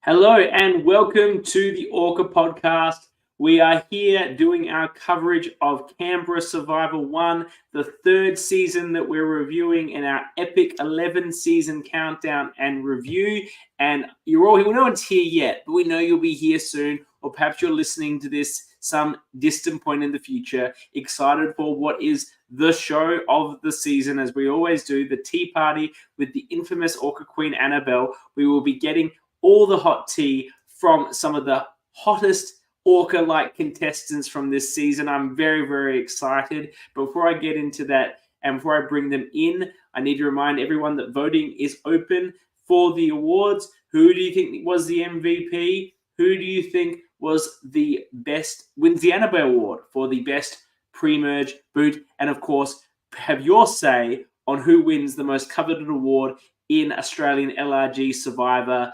Hello and welcome to the ORCA podcast. We are here doing our coverage of Canberra Survivor 1, the third season that we're reviewing in our epic 11-season countdown and review. And you're all here. No one's here yet, but we know you'll be here soon, or perhaps you're listening to this some distant point in the future, excited for what is the show of the season, as we always do, the tea party with the infamous ORCA queen Annabel. We will be getting all the hot tea from some of the hottest ORCA-like contestants from this season. I'm very, very excited. Before I get into that and before I bring them in, I need to remind everyone that voting is open for the awards. Who do you think was the MVP? Who do you think was the best, wins the Annabel Award for the best pre-merge boot? And of course, have your say on who wins the most coveted award in Australian LRG Survivor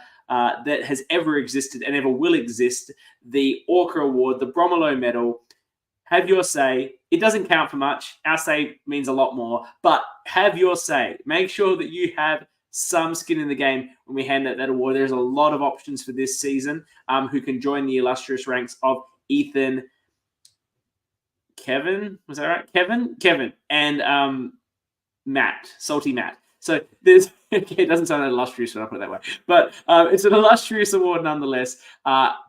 that has ever existed and ever will exist, the ORCA Award, the Bromelo Medal. Have your say. It doesn't count for much. Our say means a lot more, but have your say. Make sure that you have some skin in the game when we hand out that award. There's a lot of options for this season who can join the illustrious ranks of Ethan, Kevin, was that right? Kevin, and Matt, Salty Matt. So there's, it doesn't sound illustrious when I put it that way, but it's an illustrious award nonetheless.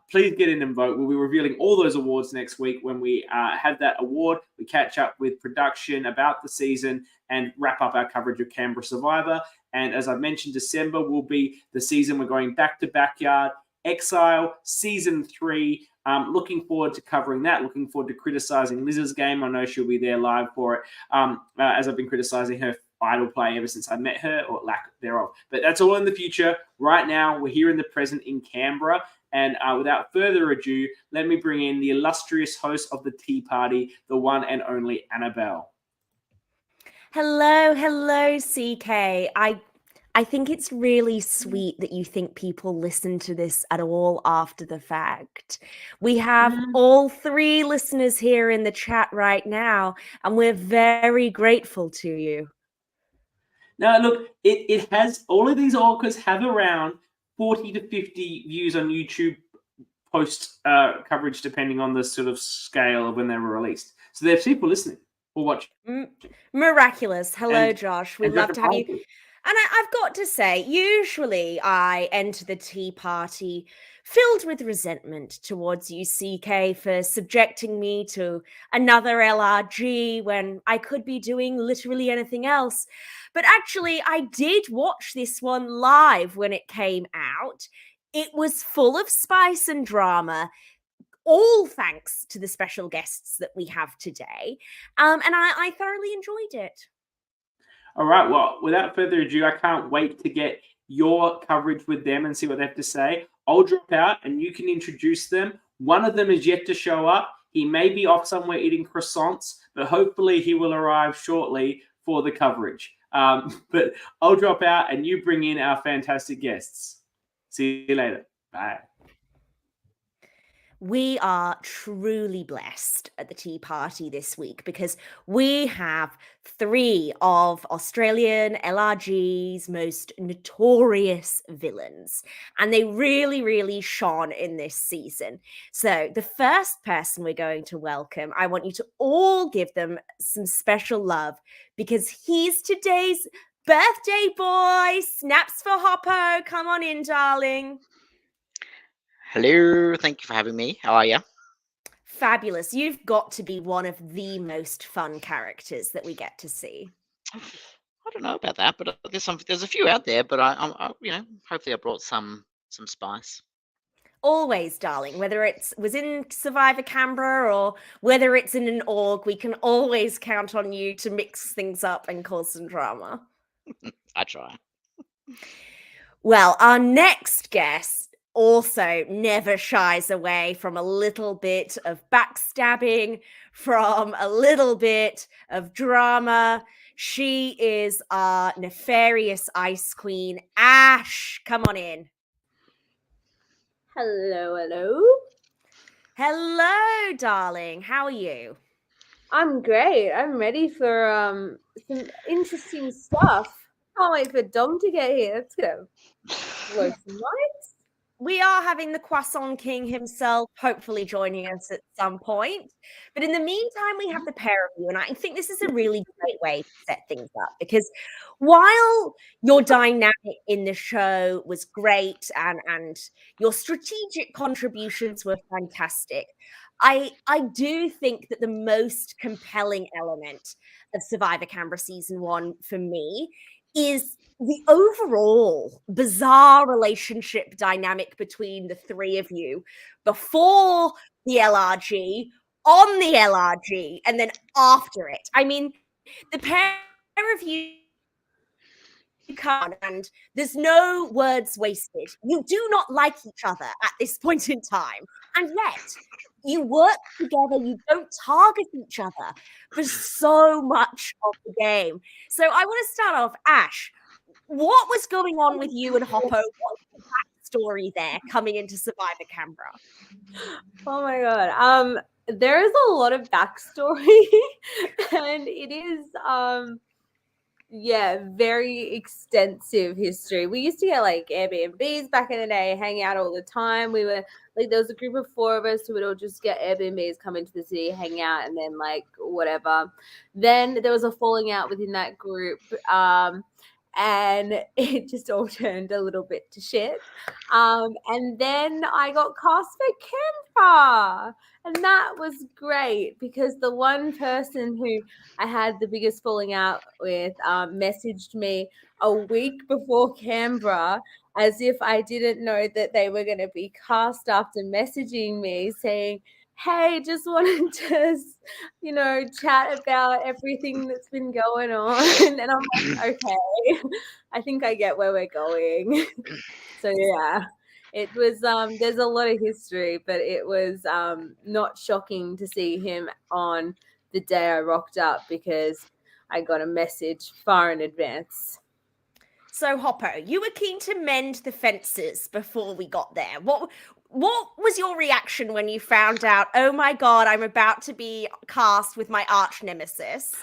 Please get in and vote. We'll be revealing all those awards next week when we have that award. We catch up with production about the season and wrap up our coverage of Canberra Survivor. And as I mentioned, December will be the season we're going back to Backyard Exile Season 3. Looking forward to covering that. Looking forward to criticizing Liz's game. I know she'll be there live for it, as I've been criticizing her idol play ever since I met her, or lack thereof. But that's all in the future. Right now, we're here in the present in Canberra. And without further ado, let me bring in the illustrious host of the tea party, the one and only Annabel. Hello, CK. I think it's really sweet that you think people listen to this at all after the fact. We have all three listeners here in the chat right now, and we're very grateful to you. Now, look, it has, all of these orcas have around 40 to 50 views on YouTube post coverage, depending on the sort of scale of when they were released. So there's people listening or watching. Miraculous. Hello, Josh. We'd love to have you. And I've got to say, usually I enter the tea party filled with resentment towards you, CK, for subjecting me to another LRG when I could be doing literally anything else. But actually, I did watch this one live when it came out. It was full of spice and drama, all thanks to the special guests that we have today. And I thoroughly enjoyed it. All right. Well, without further ado, I can't wait to get your coverage with them and see what they have to say. I'll drop out and you can introduce them. One of them is yet to show up. He may be off somewhere eating croissants, but hopefully he will arrive shortly for the coverage. But I'll drop out and you bring in our fantastic guests. See you later. Bye. We are truly blessed at the tea party this week because we have three of Australian LRG's most notorious villains, and they really, really shone in this season. So the first person we're going to welcome, I want you to all give them some special love because he's today's birthday boy. Snaps for Hoppo. Come on in, darling. Hello, thank you for having me. How are you? Fabulous. You've got to be one of the most fun characters that we get to see. I don't know about that, but there's a few out there. But I hopefully I brought some spice. Always, darling. Whether it was in Survivor Canberra or whether it's in an org, we can always count on you to mix things up and cause some drama. I try. Well, our next guest also never shies away from a little bit of backstabbing, from a little bit of drama. She is our nefarious ice queen, Ash. Come on in. Hello. Hello, darling. How are you? I'm great. I'm ready for some interesting stuff. Can't wait for Dom to get here. Let's go. Blow some lights. we are having the Croissant King himself hopefully joining us at some point. But in the meantime, we have the pair of you. And I think this is a really great way to set things up because while your dynamic in the show was great and your strategic contributions were fantastic, I do think that the most compelling element of Survivor Canberra Season 1 for me is the overall bizarre relationship dynamic between the three of you before the LRG, on the LRG, and then after it. I mean, the pair of you come and there's no words wasted. You do not like each other at this point in time. And yet, you work together, you don't target each other for so much of the game. So I want to start off, Ash. What was going on with you and Hoppo? What's the backstory there coming into Survivor Canberra? Oh my god. There is a lot of backstory and it is very extensive history. We used to get like Airbnbs back in the day, hang out all the time. We were like, there was a group of 4 of us who would all just get Airbnbs, come into the city, hang out, and then like whatever. Then there was a falling out within that group. And it just all turned a little bit to shit. And then I got cast for Canberra. And that was great because the one person who I had the biggest falling out with messaged me a week before Canberra as if I didn't know that they were going to be cast after messaging me saying, hey, just wanted to, chat about everything that's been going on. And I'm like, okay, I think I get where we're going. So, yeah, it was, there's a lot of history, but it was not shocking to see him on the day I rocked up because I got a message far in advance. So, Hoppo, you were keen to mend the fences before we got there. What was your reaction when you found out, oh my god, I'm about to be cast with my arch nemesis?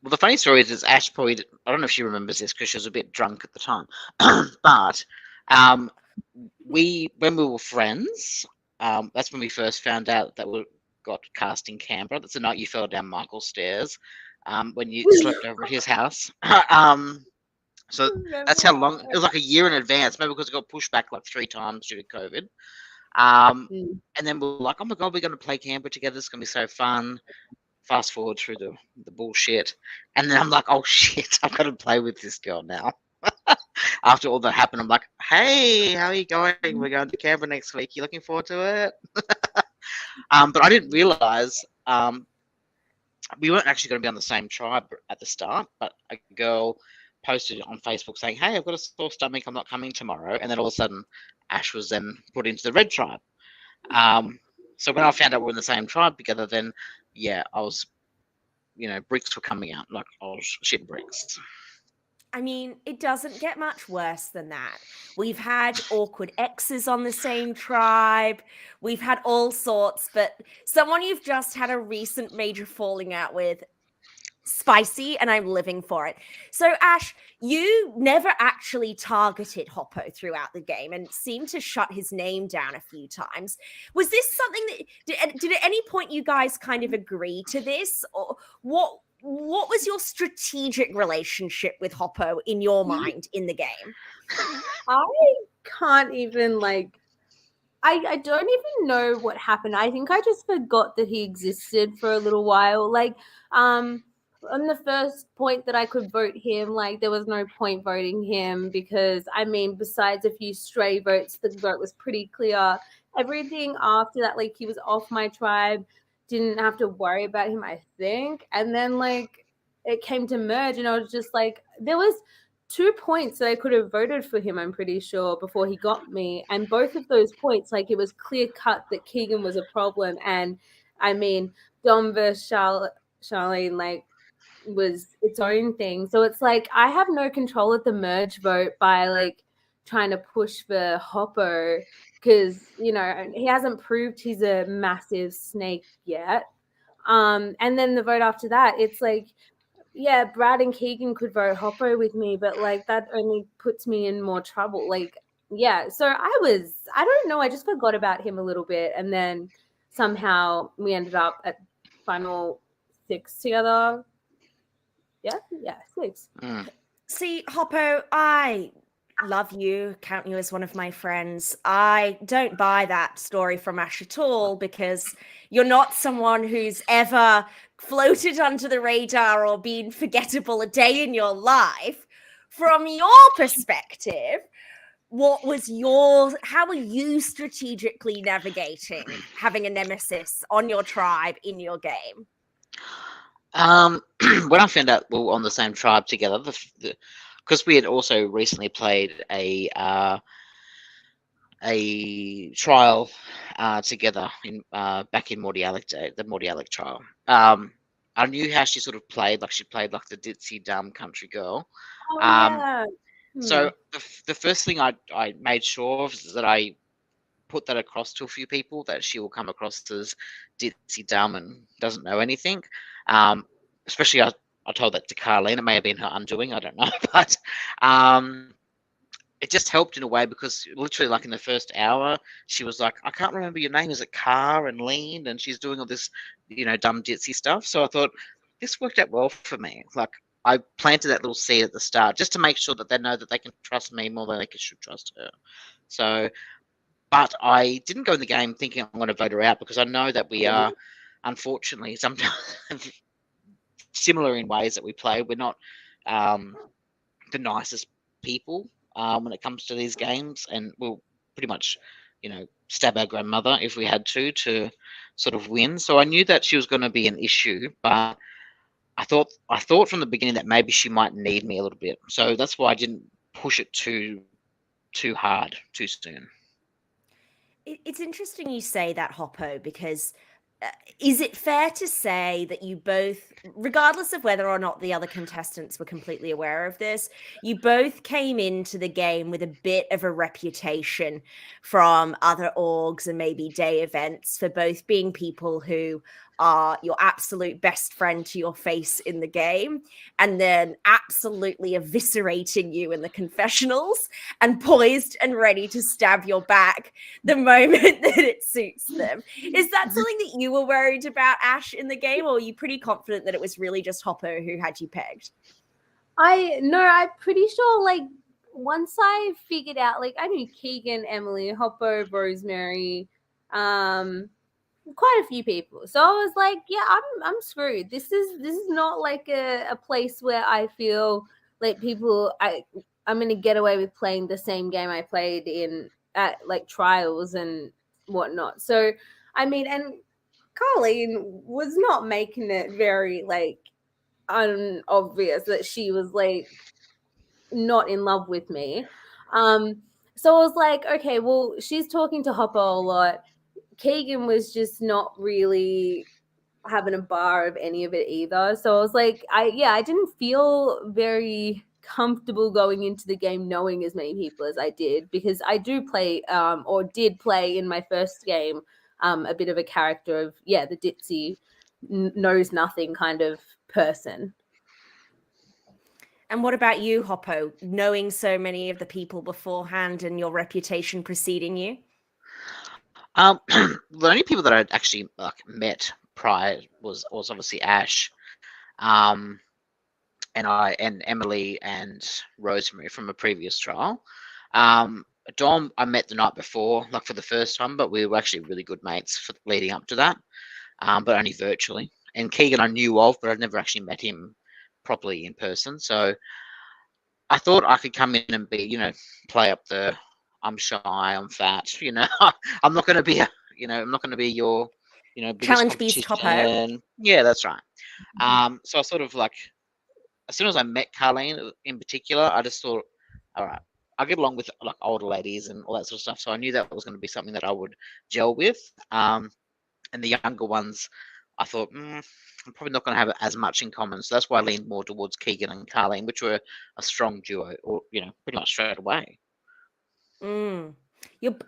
Well, the funny story is Ash probably, I don't know if she remembers this because she was a bit drunk at the time, but when we were friends, that's when we first found out that we got cast in Canberra. That's the night you fell down Michael's stairs when you slept over at his house. So that's how long, it was like a year in advance, maybe because it got pushed back like 3 times due to COVID. And then we were like, oh my God, we're going to play Canberra together. It's going to be so fun. Fast forward through the bullshit. And then I'm like, oh shit, I've got to play with this girl now. After all that happened, I'm like, hey, how are you going? We're going to Canberra next week. You looking forward to it? But I didn't realize we weren't actually going to be on the same tribe at the start, but a girl posted on Facebook saying, hey, I've got a sore stomach, I'm not coming tomorrow. And then all of a sudden, Ash was then put into the red tribe. So when I found out we're in the same tribe together, then, yeah, I was, bricks were coming out. Like, I was shitting bricks. I mean, it doesn't get much worse than that. We've had awkward exes on the same tribe. We've had all sorts, but someone you've just had a recent major falling out with, spicy, and I'm living for it. So, Ash, you never actually targeted Hoppo throughout the game and seemed to shut his name down a few times. Was this something that did at any point you guys kind of agree to this, or what was your strategic relationship with Hoppo in your mind in the game? I can't even I don't even know what happened. I think I just forgot that he existed for a little while. On the first point that I could vote him, there was no point voting him because, besides a few stray votes, the vote was pretty clear. Everything after that, he was off my tribe, didn't have to worry about him, I think. And then, it came to merge and I was just there was 2 points that I could have voted for him, I'm pretty sure, before he got me. And both of those points, it was clear cut that Keegan was a problem. And Dom versus Charlene, was its own thing. So it's I have no control at the merge vote by trying to push for Hoppo because, he hasn't proved he's a massive snake yet. And then the vote after that, it's yeah, Brad and Keegan could vote Hoppo with me, but that only puts me in more trouble. yeah, so I don't know, I just forgot about him a little bit, and then somehow we ended up at final 6 together. Yeah, 6. See, Hoppo, I love you, count you as one of my friends. I don't buy that story from Ash at all, because you're not someone who's ever floated under the radar or been forgettable a day in your life. From your perspective, how are you strategically navigating having a nemesis on your tribe in your game? When I found out we were on the same tribe together, because we had also recently played a trial together in back in Mordialec Day, the Mordialec trial. I knew how she sort of played, like she played like the ditzy dumb country girl. Oh, Um, yeah. So the first thing I made sure of is that I put that across to a few people, that she will come across as ditzy dumb and doesn't know anything. Especially I told that to Carlene. It may have been her undoing, I don't know, but it just helped in a way, because literally like in the first hour she was like, I can't remember your name, is it Car, and Lean, and she's doing all this, dumb ditzy stuff. So I thought this worked out well for me. Like, I planted that little seed at the start just to make sure that they know that they can trust me more than they should trust her. So, but I didn't go in the game thinking I'm going to vote her out, because I know that we are, unfortunately, sometimes similar in ways that we play. We're not the nicest people when it comes to these games, and we'll pretty much, stab our grandmother if we had to sort of win. So I knew that she was going to be an issue, but I thought from the beginning that maybe she might need me a little bit. So that's why I didn't push it too hard too soon. It's interesting you say that, Hoppo, because is it fair to say that you both, regardless of whether or not the other contestants were completely aware of this, you both came into the game with a bit of a reputation from other orgs and maybe day events for both being people who are your absolute best friend to your face in the game, and then absolutely eviscerating you in the confessionals, and poised and ready to stab your back the moment that it suits them? Is that something that you were worried about, Ash, in the game, or are you pretty confident that it was really just Hoppo who had you pegged? I'm pretty sure, like, once I figured out, like, I knew Keegan, Emily, Hoppo, Rosemary, quite a few people. So I was like, yeah, I'm screwed. This is not like a place where I feel like I'm gonna get away with playing the same game I played in at like trials and whatnot. So I mean, and Colleen was not making it very like unobvious that she was like not in love with me. So I was like, okay, well, she's talking to Hopper a lot. Keegan was just not really having a bar of any of it either. So I was like, I didn't feel very comfortable going into the game knowing as many people as I did, because I do play or did play in my first game a bit of a character of the ditzy knows nothing kind of person. And what about you, Hoppo, knowing so many of the people beforehand and your reputation preceding you? The only people that I'd actually met prior was obviously Ash, and Emily and Rosemary from a previous trial. Dom I met the night before, like for the first time, but we were actually really good mates for leading up to that, but only virtually. And Keegan I knew of, but I'd never actually met him properly in person. So I thought I could come in and be, play up the I'm shy, I'm fat, I'm not going to be I'm not going to be your, biggest Challenge beast Hoppo. competition. Yeah, that's right. So I sort of like, as soon as I met Carlene in particular, I just thought, all right, I get along with like older ladies and all that sort of stuff. So I knew that was going to be something that I would gel with. And the younger ones, I thought, I'm probably not going to have as much in common. So that's why I leaned more towards Keegan and Carlene, which were a strong duo, or pretty much straight away.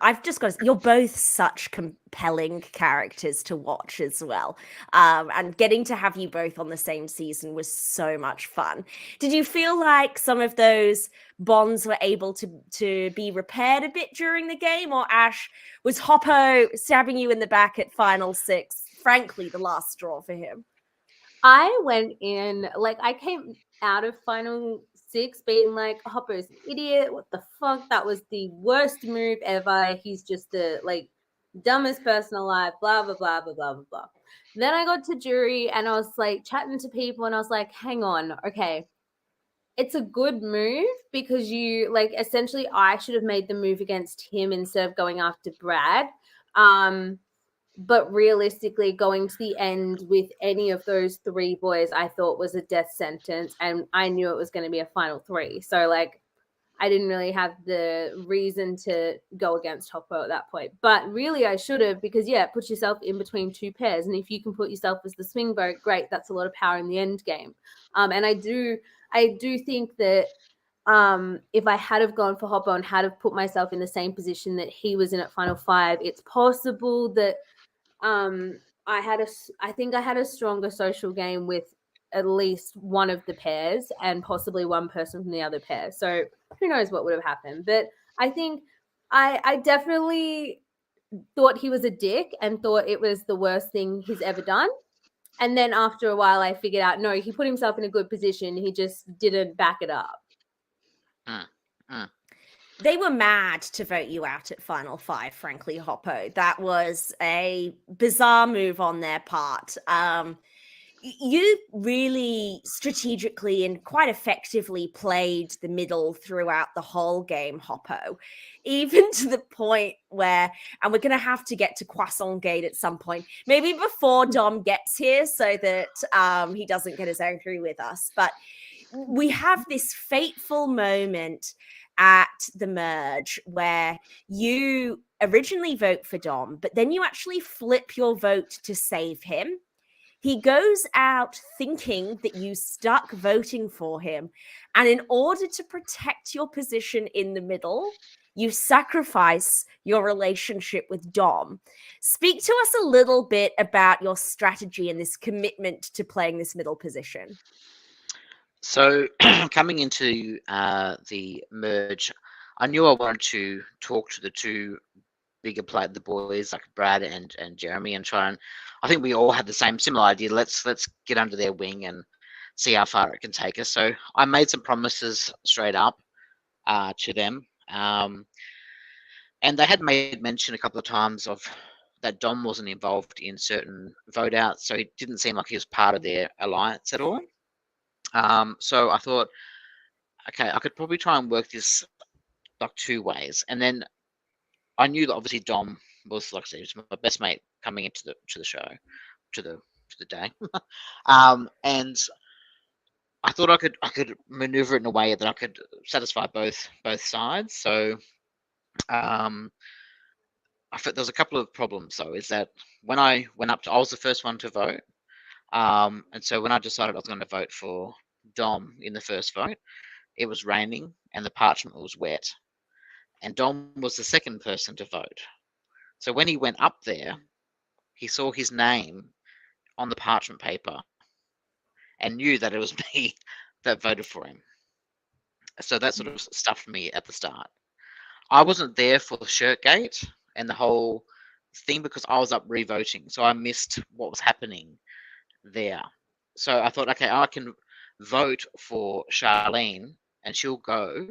I've just got you're both such compelling characters to watch as well. And getting to have you both on the same season was so much fun. Did you feel like some of those bonds were able to be repaired a bit during the game? Or Ash, was Hoppo stabbing you in the back at final 6, frankly, the last straw for him? I went in, like, I came out of final 6 being like, Hopper's an idiot. What the fuck? That was the worst move ever. He's just the, like, dumbest person alive, blah, blah, blah, blah, blah, blah, blah. Then I got to jury and I was, like, chatting to people and I was like, hang on, okay. It's a good move because you, like, essentially I should have made the move against him instead of going after Brad. But realistically, going to the end with any of those 3 boys, I thought was a death sentence, and I knew it was going to be a final 3. So, like, I didn't really have the reason to go against Hoppo at that point. But really, I should have, because, yeah, put yourself in between 2 pairs. And if you can put yourself as the swing vote, great. That's a lot of power in the end game. And I do think that if I had have gone for Hoppo and had have put myself in the same position that he was in at final 5, it's possible that I think I had a stronger social game with at least one of the pairs and possibly one person from the other pair. So who knows what would have happened. But I think I definitely thought he was a dick and thought it was the worst thing he's ever done. And then after a while, I figured out, no, he put himself in a good position. He just didn't back it up. They were mad to vote you out at final 5, frankly, Hoppo. That was a bizarre move on their part. You really strategically and quite effectively played the middle throughout the whole game, Hoppo, even to the point where, and we're going to have to get to Croissant Gate at some point, maybe before Dom gets here so that he doesn't get as angry with us. But we have this fateful moment at the merge where you originally vote for Dom, but then you actually flip your vote to save him. He goes out thinking that you stuck voting for him. And in order to protect your position in the middle, you sacrifice your relationship with Dom. Speak to us a little bit about your strategy and this commitment to playing this middle position. So coming into the merge, I knew I wanted to talk to the 2 bigger the boys like Brad and Jeremy, and try and, I think we all had the similar idea. Let's get under their wing and see how far it can take us. So I made some promises straight up to them, and they had made mention a couple of times of that Dom wasn't involved in certain vote outs, so it didn't seem like he was part of their alliance at all. So I thought, okay, I could probably try and work this like 2 ways. And then I knew that obviously Dom was, like I said, he was my best mate coming into the show, to the day. And I thought I could maneuver it in a way that I could satisfy both sides. So I thought there was a couple of problems though, is that when I went up I was the first one to vote. And so when I decided I was going to vote for Dom in the first vote, it was raining and the parchment was wet. And Dom was the second person to vote. So when he went up there, he saw his name on the parchment paper and knew that it was me that voted for him. So that sort of stuffed me at the start. I wasn't there for the shirt gate and the whole thing because I was up re-voting. So I missed what was happening there. So I thought, okay, I can vote for Charlene and she'll go,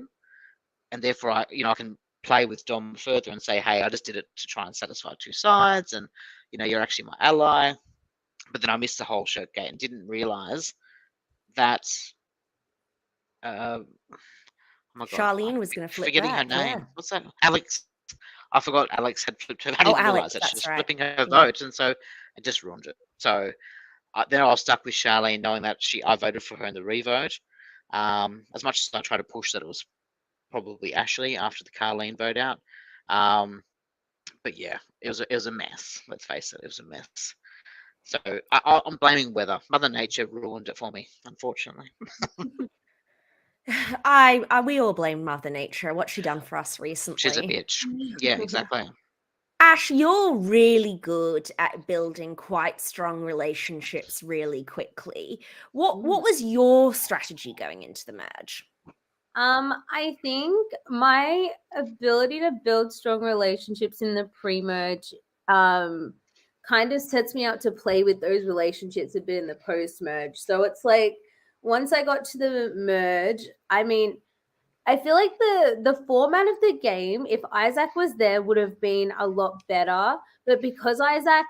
and therefore I can play with Dom further and say, hey, I just did it to try and satisfy 2 sides, and you're actually my ally. But then I missed the whole shirt gate and didn't realize that oh my God, Charlene was going to flip forgetting back, her name. yeah. What's that? Alex. I forgot Alex had flipped her. I didn't realize that she was flipping her vote, and so it just ruined it. So then I was stuck with Charlene, knowing that I voted for her in the revote. As much as I tried to push that it was probably Ashley after the Carlene vote out. But yeah, it was a mess. Let's face it, it was a mess. So I'm blaming weather. Mother Nature ruined it for me, unfortunately. we all blame Mother Nature. What's she done for us recently? She's a bitch. Yeah, exactly. Ash, you're really good at building quite strong relationships really quickly. What was your strategy going into the merge? I think my ability to build strong relationships in the pre-merge kind of sets me up to play with those relationships a bit in the post-merge. So it's like once I got to the merge, I mean, I feel like the format of the game, if Isaac was there, would have been a lot better. But because Isaac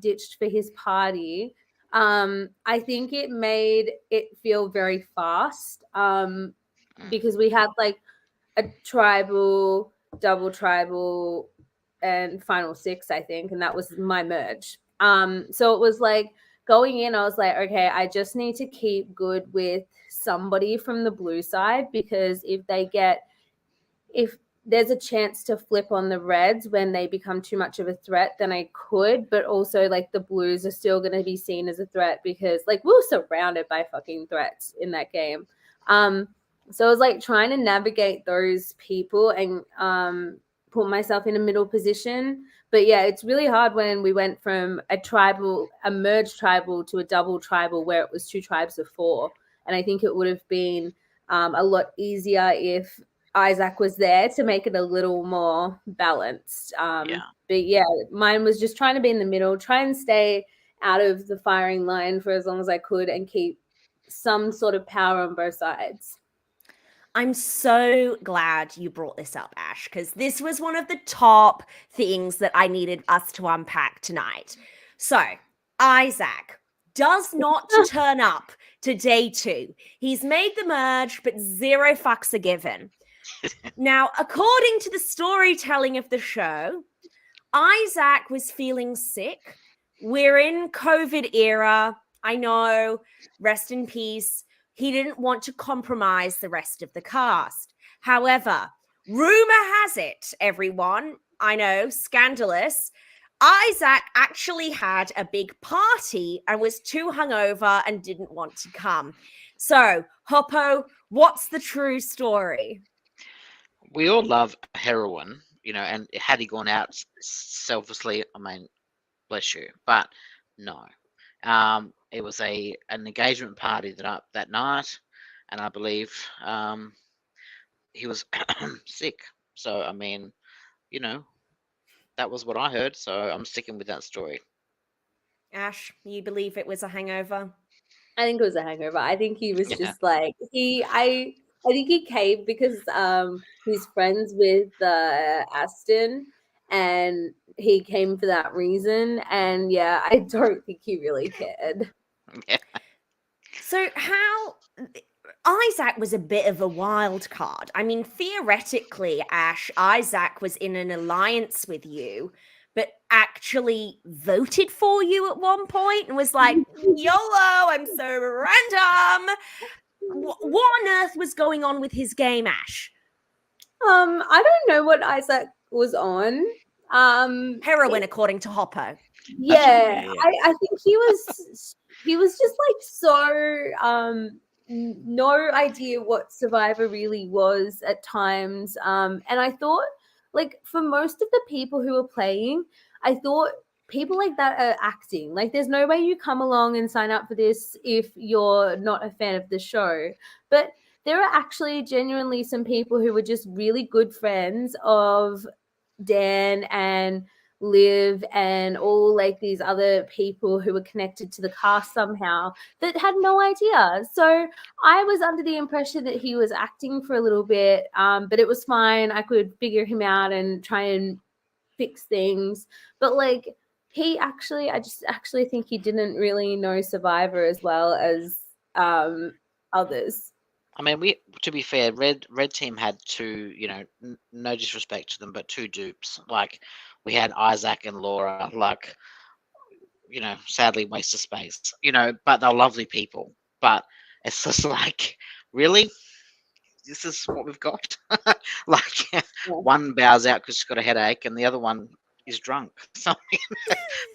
ditched for his party, I think it made it feel very fast. Because we had like a tribal, double tribal, and final six, I think, and that was my merge. So it was like going in, I was like, okay, I just need to keep good with somebody from the blue side, because if there's a chance to flip on the reds when they become too much of a threat, then I could. But also, like, the blues are still going to be seen as a threat because, like, we were surrounded by fucking threats in that game. So I was like trying to navigate those people and put myself in a middle position. But yeah, it's really hard when we went from a merged tribal to a double tribal where it was 2 tribes of 4. And I think it would have been a lot easier if Isaac was there to make it a little more balanced. But yeah, mine was just trying to be in the middle, try and stay out of the firing line for as long as I could and keep some sort of power on both sides. I'm so glad you brought this up, Ash, because this was one of the top things that I needed us to unpack tonight. So, Isaac does not turn up to day 2. He's made the merge, but 0 fucks are given. Now, according to the storytelling of the show, Isaac was feeling sick. We're in COVID era. I know, rest in peace. He didn't want to compromise the rest of the cast. However, rumor has it, everyone, I know, scandalous, Isaac actually had a big party and was too hungover and didn't want to come. So, Hoppo, what's the true story? We all love heroin, and had he gone out selflessly, I mean, bless you, but no. It was an engagement party that night, and I believe he was sick. So, I mean, that was what I heard. So I'm sticking with that story. Ash, you believe it was a hangover? I think it was a hangover. I think he was just like I think he came because he's friends with Aston, and he came for that reason. And yeah, I don't think he really cared. Yeah. So how Isaac was a bit of a wild card. I mean, theoretically, Ash, Isaac was in an alliance with you, but actually voted for you at one point and was like, YOLO, I'm so random. What on earth was going on with his game, Ash? I don't know what Isaac was on. Heroin, according to Hoppo. Yeah, I think he was just like so no idea what Survivor really was at times. And I thought, like, for most of the people who were playing, I thought people like that are acting. Like, there's no way you come along and sign up for this if you're not a fan of the show. But there are actually genuinely some people who were just really good friends of Dan and Liv and all like these other people who were connected to the cast somehow that had no idea. So I was under the impression that he was acting for a little bit, but it was fine. I could figure him out and try and fix things. But like I just actually think he didn't really know Survivor as well as others. I mean, to be fair, Red Team had 2, no disrespect to them, but 2 dupes. Like, we had Isaac and Laura, like, sadly waste of space, but they're lovely people. But it's just like, really? This is what we've got? Like, one bows out because she's got a headache and the other one is drunk. So,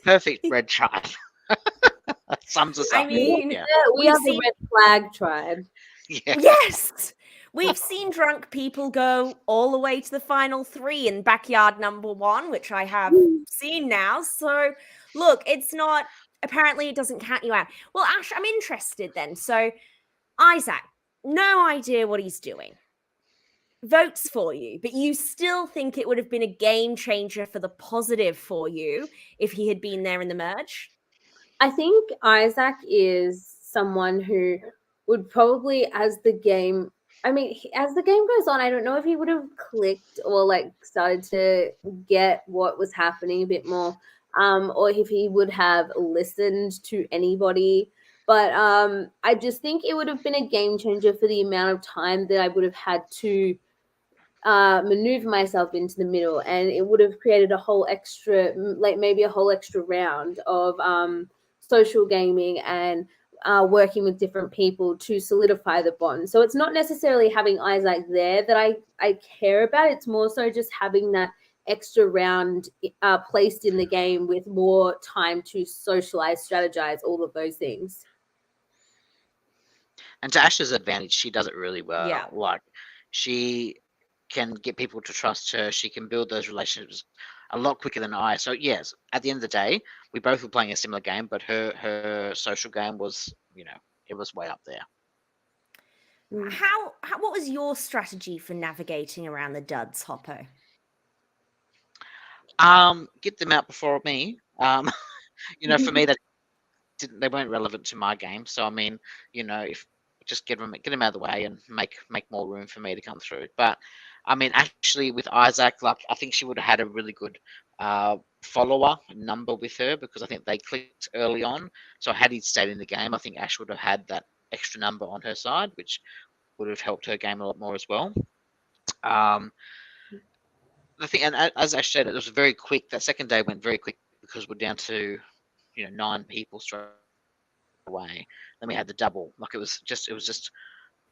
perfect Red tribe. Sums us up. I mean, we are the red flag tribe. Yeah. Yes. We've seen drunk people go all the way to the final 3 in backyard number 1, which I have seen now. So, look, it's not, apparently it doesn't count you out. Well, Ash, I'm interested then. So, Isaac, no idea what he's doing. Votes for you, but you still think it would have been a game changer for the positive for you if he had been there in the merge? I think Isaac is someone who would probably, as the game goes on, I don't know if he would have clicked or like started to get what was happening a bit more, or if he would have listened to anybody. But I just think it would have been a game changer for the amount of time that I would have had to maneuver myself into the middle, and it would have created a whole extra, like maybe a whole extra round of social gaming and working with different people to solidify the bond. So it's not necessarily having Isaac there that I care about. It's more so just having that extra round placed in the game with more time to socialize, strategize, all of those things. And to Ash's advantage, she does it really well. Yeah. Like, she can get people to trust her. She can build those relationships a lot quicker than I. So yes, at the end of the day, we both were playing a similar game, but her social game was, it was way up there. How what was your strategy for navigating around the duds, Hoppo? Get them out before me. For me, they weren't relevant to my game. So I mean, if just get them out of the way and make more room for me to come through. But I mean, actually, with Isaac, like, I think she would have had a really good follower number with her, because I think they clicked early on. So had he stayed in the game, I think Ash would have had that extra number on her side, which would have helped her game a lot more as well. The thing, and as Ash said, it was very quick. That second day went very quick because we're down to 9 people straight away. Then we had the double. Like, it was just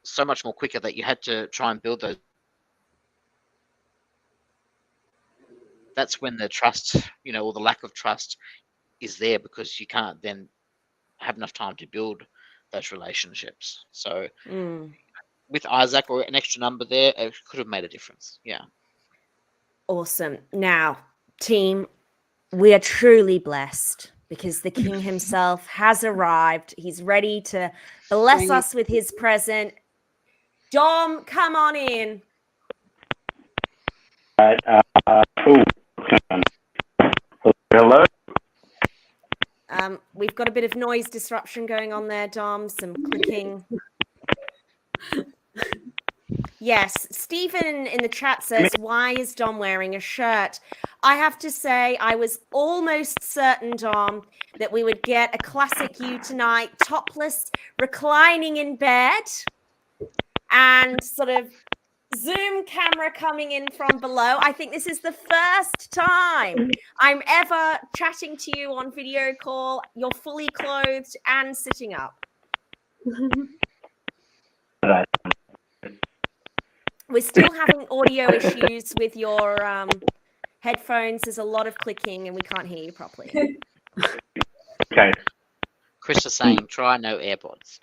so much more quicker that you had to try and build those. That's when the trust, or the lack of trust is there, because you can't then have enough time to build those relationships. So with Isaac, or an extra number there, it could have made a difference. Yeah. Awesome. Now, team, we are truly blessed because the king himself has arrived. He's ready to bless us with his present. Dom, come on in. Hello. We've got a bit of noise disruption going on there, Dom. Some clicking. Yes, Stephen in the chat says, why is Dom wearing a shirt? I have to say, I was almost certain, Dom, that we would get a classic you tonight, topless, reclining in bed, and sort of Zoom camera coming in from below. I think this is the first time I'm ever chatting to you on video call. You're fully clothed and sitting up. We're still having audio issues with your headphones. There's a lot of clicking and we can't hear you properly. Okay. Chris is saying, try no AirPods.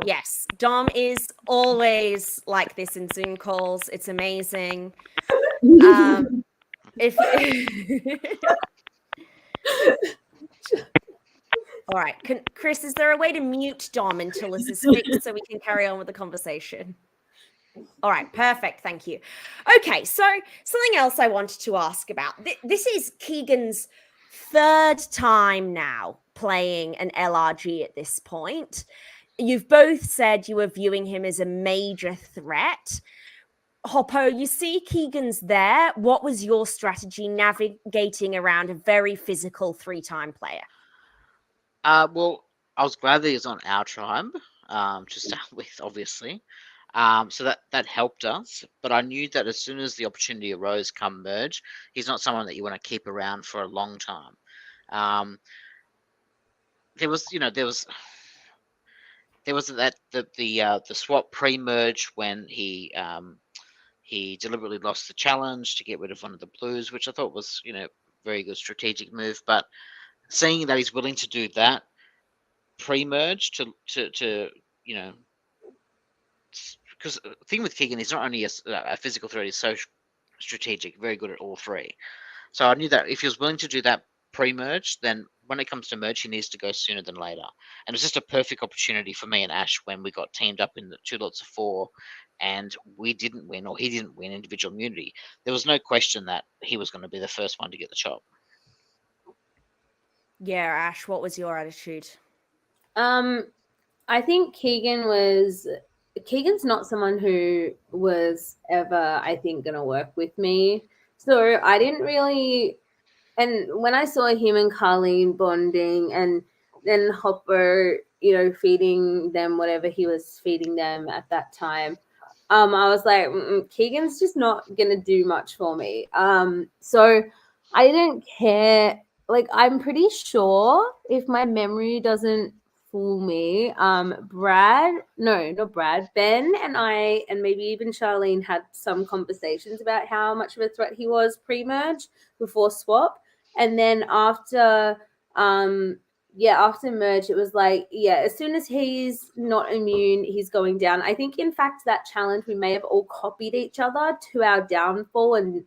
Yes, Dom is always like this in Zoom calls. It's amazing. If all right, Chris, is there a way to mute Dom until this is fixed so we can carry on with the conversation? All right, perfect. Thank you. Okay, so something else I wanted to ask about. This is Keegan's third time now playing an LRG at this point. You've both said you were viewing him as a major threat. Hoppo, you see Keegan's there. What was your strategy navigating around a very physical 3-time player? Well, I was glad that he was on our tribe to start with, obviously. So that helped us. But I knew that as soon as the opportunity arose come merge, he's not someone that you want to keep around for a long time. There was that the swap pre-merge when he He deliberately lost the challenge to get rid of one of the blues, which I thought was, very good strategic move. But seeing that he's willing to do that pre-merge to because the thing with Keegan, he's not only a physical threat, he's so strategic, very good at all three. So I knew that if he was willing to do that pre-merge, then when it comes to merge, he needs to go sooner than later. And it was just a perfect opportunity for me and Ash when we got teamed up in the 2 lots of 4 and we didn't win, or he didn't win individual immunity. There was no question that he was going to be the first one to get the chop. Yeah, Ash, what was your attitude? I think Keegan's not someone who was ever, I think, going to work with me. So I didn't really, and when I saw him and Carleen bonding and then Hopper, feeding them whatever he was feeding them at that time, I was like, Keegan's just not going to do much for me. So I didn't care. Like, I'm pretty sure, if my memory doesn't fool me, Ben and I, and maybe even Charlene, had some conversations about how much of a threat he was pre-merge before swap. And then after merge, it was like, as soon as he's not immune, he's going down. I think, in fact, that challenge, we may have all copied each other to our downfall, and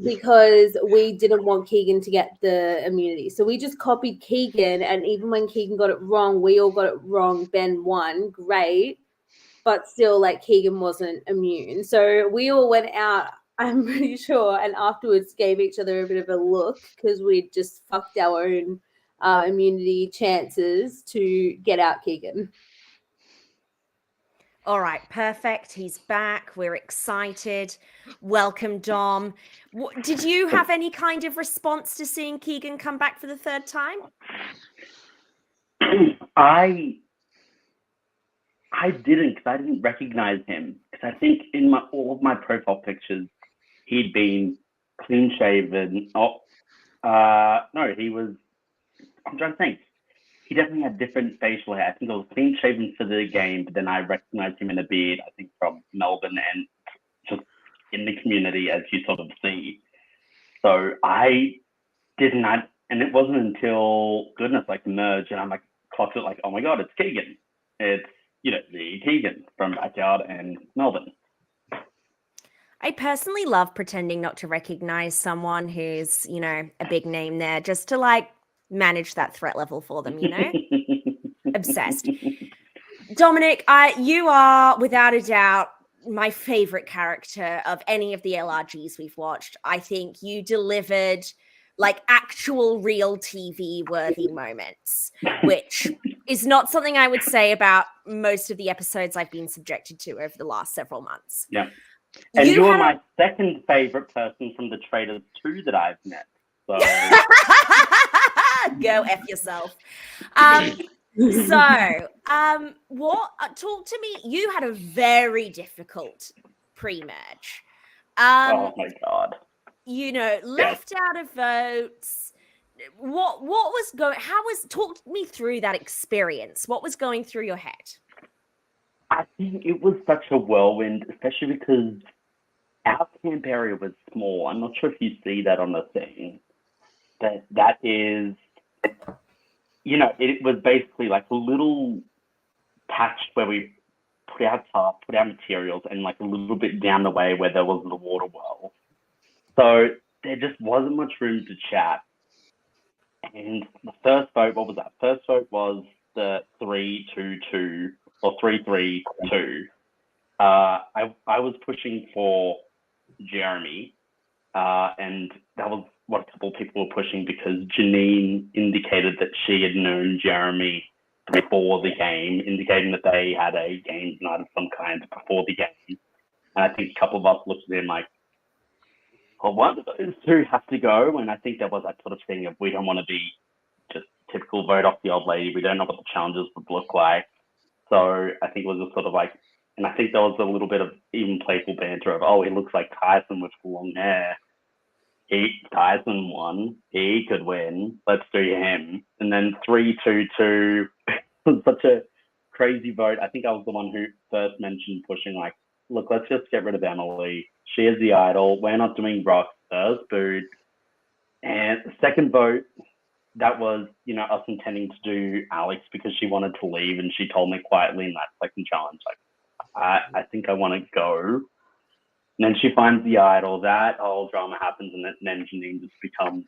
because we didn't want Keegan to get the immunity. So we just copied Keegan, and even when Keegan got it wrong, we all got it wrong. Ben won, great, but still, like, Keegan wasn't immune. So we all went out, I'm pretty sure, and afterwards gave each other a bit of a look because we'd just fucked our own immunity chances to get out Keegan. All right, perfect. He's back. We're excited. Welcome, Dom. Did you have any kind of response to seeing Keegan come back for the 3rd time? I didn't, because I didn't recognize him. Because I think in all of my profile pictures, he'd been clean shaven. No, he was. I'm trying to think. He definitely had different facial hair. I think it was clean shaven for the game, but then I recognized him in a beard, I think from Melbourne and just in the community, as you sort of see. So I did not, and it wasn't until, goodness, like merge, and I'm like, clocked it like, oh my God, it's Keegan. It's, the Keegan from Backyard and Melbourne. I personally love pretending not to recognize someone who's, a big name there, just to like manage that threat level for them, Obsessed. Dominic, you are without a doubt my favorite character of any of the LRGs we've watched. I think you delivered like actual real TV worthy moments, which is not something I would say about most of the episodes I've been subjected to over the last several months. Yeah. And you were my second favorite person from the Traders 2 that I've met. So go F yourself. Talk to me. You had a very difficult pre-merge. Oh my God. Left out of votes. What was going? Talk me through that experience. What was going through your head? I think it was such a whirlwind, especially because our camp area was small. I'm not sure if you see that on the thing. That is, it was basically like a little patch where we put our tarp, put our materials, and like a little bit down the way where there was the water well. So there just wasn't much room to chat. And the first vote, what was that? First vote was the 3-2-2 or 3-3-2. I was pushing for Jeremy, and that was what a couple of people were pushing because Janine indicated that she had known Jeremy before the game, indicating that they had a game night of some kind before the game. And I think a couple of us looked at him like, well, one of those two has to go. And I think there was that sort of thing of we don't want to be just typical vote off the old lady. We don't know what the challenges would look like. So I think it was just sort of like, and I think there was a little bit of even playful banter of, oh, he looks like Tyson with long hair. Tyson won. He could win. Let's do him. And then 3-2-2 was such a crazy vote. I think I was the one who first mentioned pushing like look, let's just get rid of Emily. She is the idol. We're not doing Brock. First boot. And the second vote, that was, us intending to do Alex because she wanted to leave, and she told me quietly in that second challenge, like, I think I want to go. And then she finds the idol. That whole drama happens, and then Janine just becomes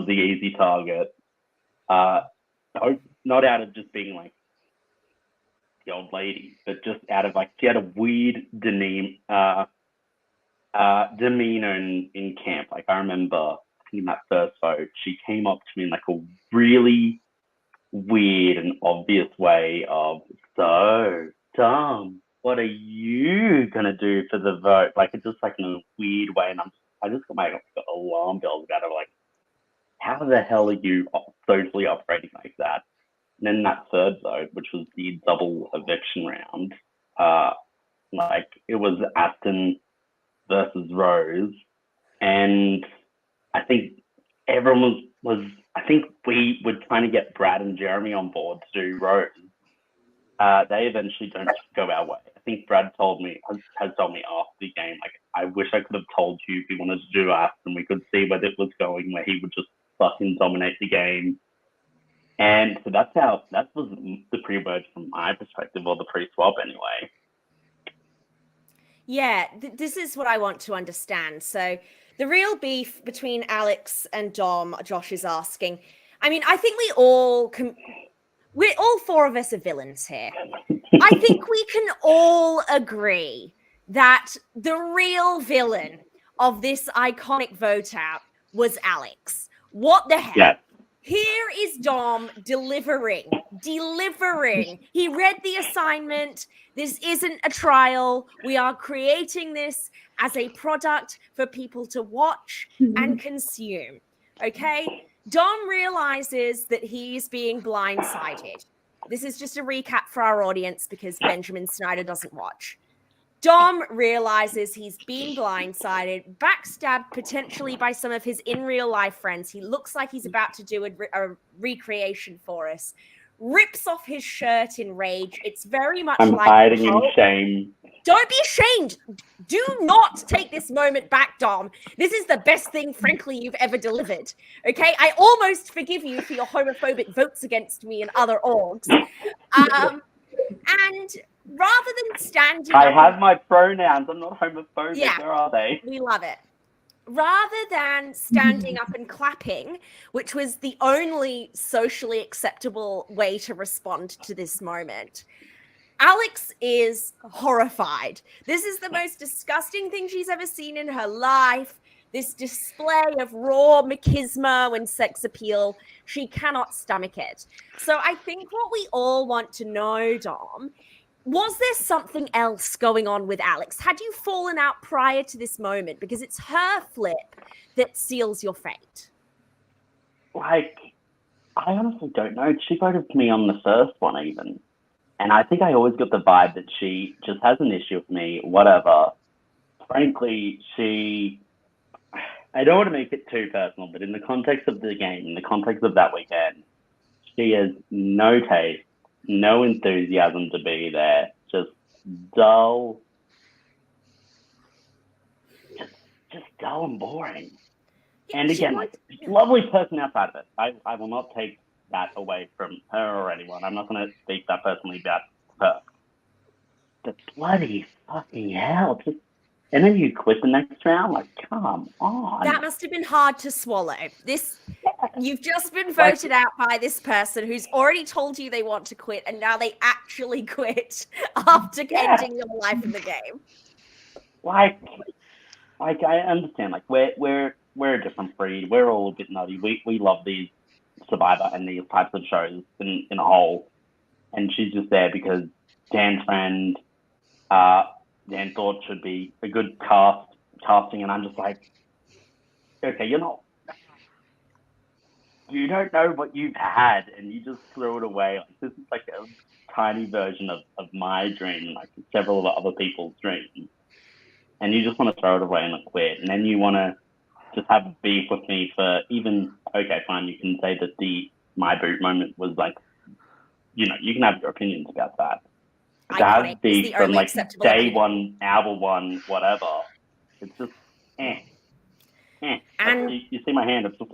the easy target. Not out of just being like the old lady, but just out of like she had a weird demeanor in camp. Like I remember in that first vote, she came up to me in like a really weird and obvious way of, so Dom, what are you gonna do for the vote? Like it's just like in a weird way, and I just got my alarm bells about it. Like, how the hell are you socially operating like that? And then that third vote, which was the double eviction round, like it was Aston versus Rose, and I think everyone was. I think we were trying to get Brad and Jeremy on board to do Rose. They eventually don't go our way. I think Brad has told me after the game, like, I wish I could have told you if he wanted to do Aston, we could see where it was going, where he would just fucking dominate the game. And so that was the pre-merge from my perspective, or the pre-swap anyway. Yeah, this is what I want to understand. So the real beef between Alex and Dom, Josh is asking. I mean, I think we're all four of us are villains here. I think we can all agree that the real villain of this iconic vote out was Alex. What the hell? Yeah. Here is Dom delivering. He read the assignment. This isn't a trial. We are creating this as a product for people to watch and consume. Okay? Dom realizes that he's being blindsided. This is just a recap for our audience because Benjamin Snyder doesn't watch. Dom realizes he's been blindsided, backstabbed potentially by some of his in real life friends. He looks like he's about to do a recreation for us. Rips off his shirt in rage. It's very much I'm hiding in shame. Don't be ashamed. Do not take this moment back, Dom. This is the best thing, frankly, you've ever delivered. Okay? I almost forgive you for your homophobic votes against me and other orgs. And rather than standing I have my pronouns. I'm not homophobic. Yeah, where are they? We love it. Rather than standing up and clapping, which was the only socially acceptable way to respond to this moment, Alex is horrified. This is the most disgusting thing she's ever seen in her life. This display of raw machismo and sex appeal, she cannot stomach it. So I think what we all want to know, Dom, was there something else going on with Alex? Had you fallen out prior to this moment? Because it's her flip that seals your fate. Like, I honestly don't know. She voted for me on the first one even. And I think I always got the vibe that she just has an issue with me, whatever. Frankly, I don't want to make it too personal, but in the context of the game, in the context of that weekend, she has no taste, no enthusiasm to be there, just dull, just dull and boring. And again, like, lovely person outside of it. I will not take that away from her or anyone. I'm not going to speak that personally about her. But bloody fucking hell, and then you quit the next round? Like, come on. That must have been hard to swallow. You've just been voted out by this person who's already told you they want to quit, and now they actually quit after ending your life in the game. Like I understand. Like, we're a different breed. We're all a bit nutty. We love these Survivor and these types of shows in a whole. And she's just there because Dan's friend, Dan thought should be a good casting, and I'm just like, okay, you don't know what you've had, and you just throw it away. Like, this is like a tiny version of my dream, like several of other people's dreams, and you just want to throw it away and quit, and then you want to just have a beef with me for even, okay, fine, you can say that my boot moment was like, you can have your opinions about that. iconic. That's It's the only like acceptable day opinion. one, hour one, whatever. It's just And like, you see my hand, it's just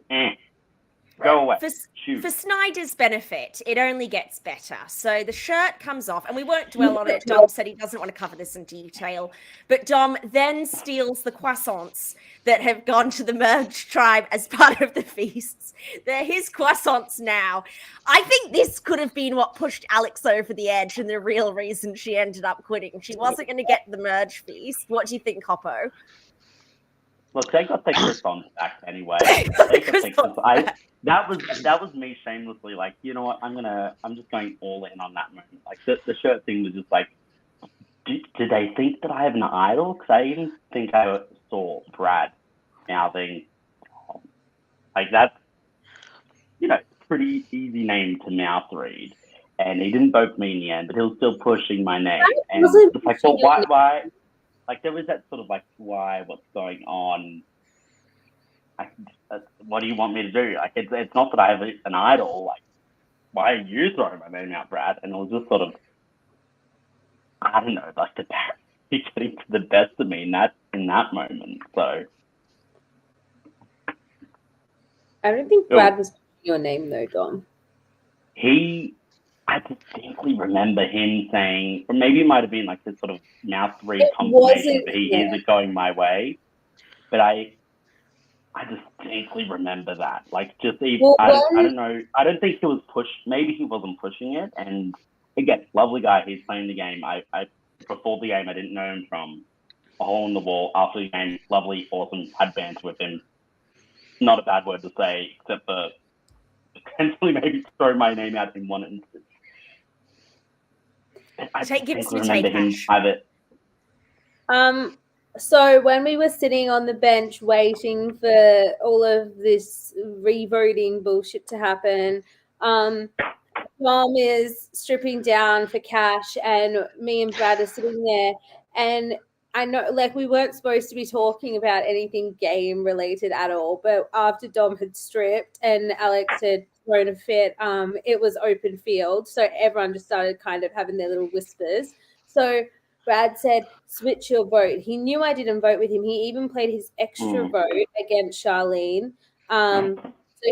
Go away. For Snyder's benefit, it only gets better. So the shirt comes off, and we won't dwell on it. Dom said he doesn't want to cover this in detail. But Dom then steals the croissants that have gone to the merged tribe as part of the feasts. They're his croissants now. I think this could have been what pushed Alex over the edge and the real reason she ended up quitting. She wasn't going to get the merge feast. What do you think, Hoppo? Look, they got their croissants back anyway. That was me shamelessly like, you know what, I'm just going all in on that moment. Like the shirt thing was just like, do they think that I have an idol? Because I even think I saw Brad mouthing, like that's, pretty easy name to mouth read. And he didn't vote for me in the end, but he was still pushing my name. And it's like, well, why? Like there was that sort of like, why? What's going on? What do you want me to do? Like it's not that I have an idol. Like why are you throwing my name out, Brad? And it was just sort of, I don't know, like the parody getting to the best of me in that moment. So I don't think Brad was your name though, Dom. I distinctly remember him saying, or maybe it might have been like this sort of mouth read confirmation, but he isn't going my way. But I distinctly remember that. Like, just even, I don't know. I don't think he was maybe he wasn't pushing it. And again, lovely guy. He's playing the game. I before the game, I didn't know him from a hole in the wall. After the game, lovely, awesome. Had banter with him. Not a bad word to say, except for potentially maybe throw my name out in one instance. Give us your take, Ash. So when we were sitting on the bench waiting for all of this re-voting bullshit to happen, Mom is stripping down for cash, and me and Brad are sitting there, and I know, like, we weren't supposed to be talking about anything game related at all, but after Dom had stripped and Alex had thrown a fit, it was open field, so everyone just started kind of having their little whispers. So Brad said, switch your vote. He knew I didn't vote with him. He even played his extra vote against Charlene. So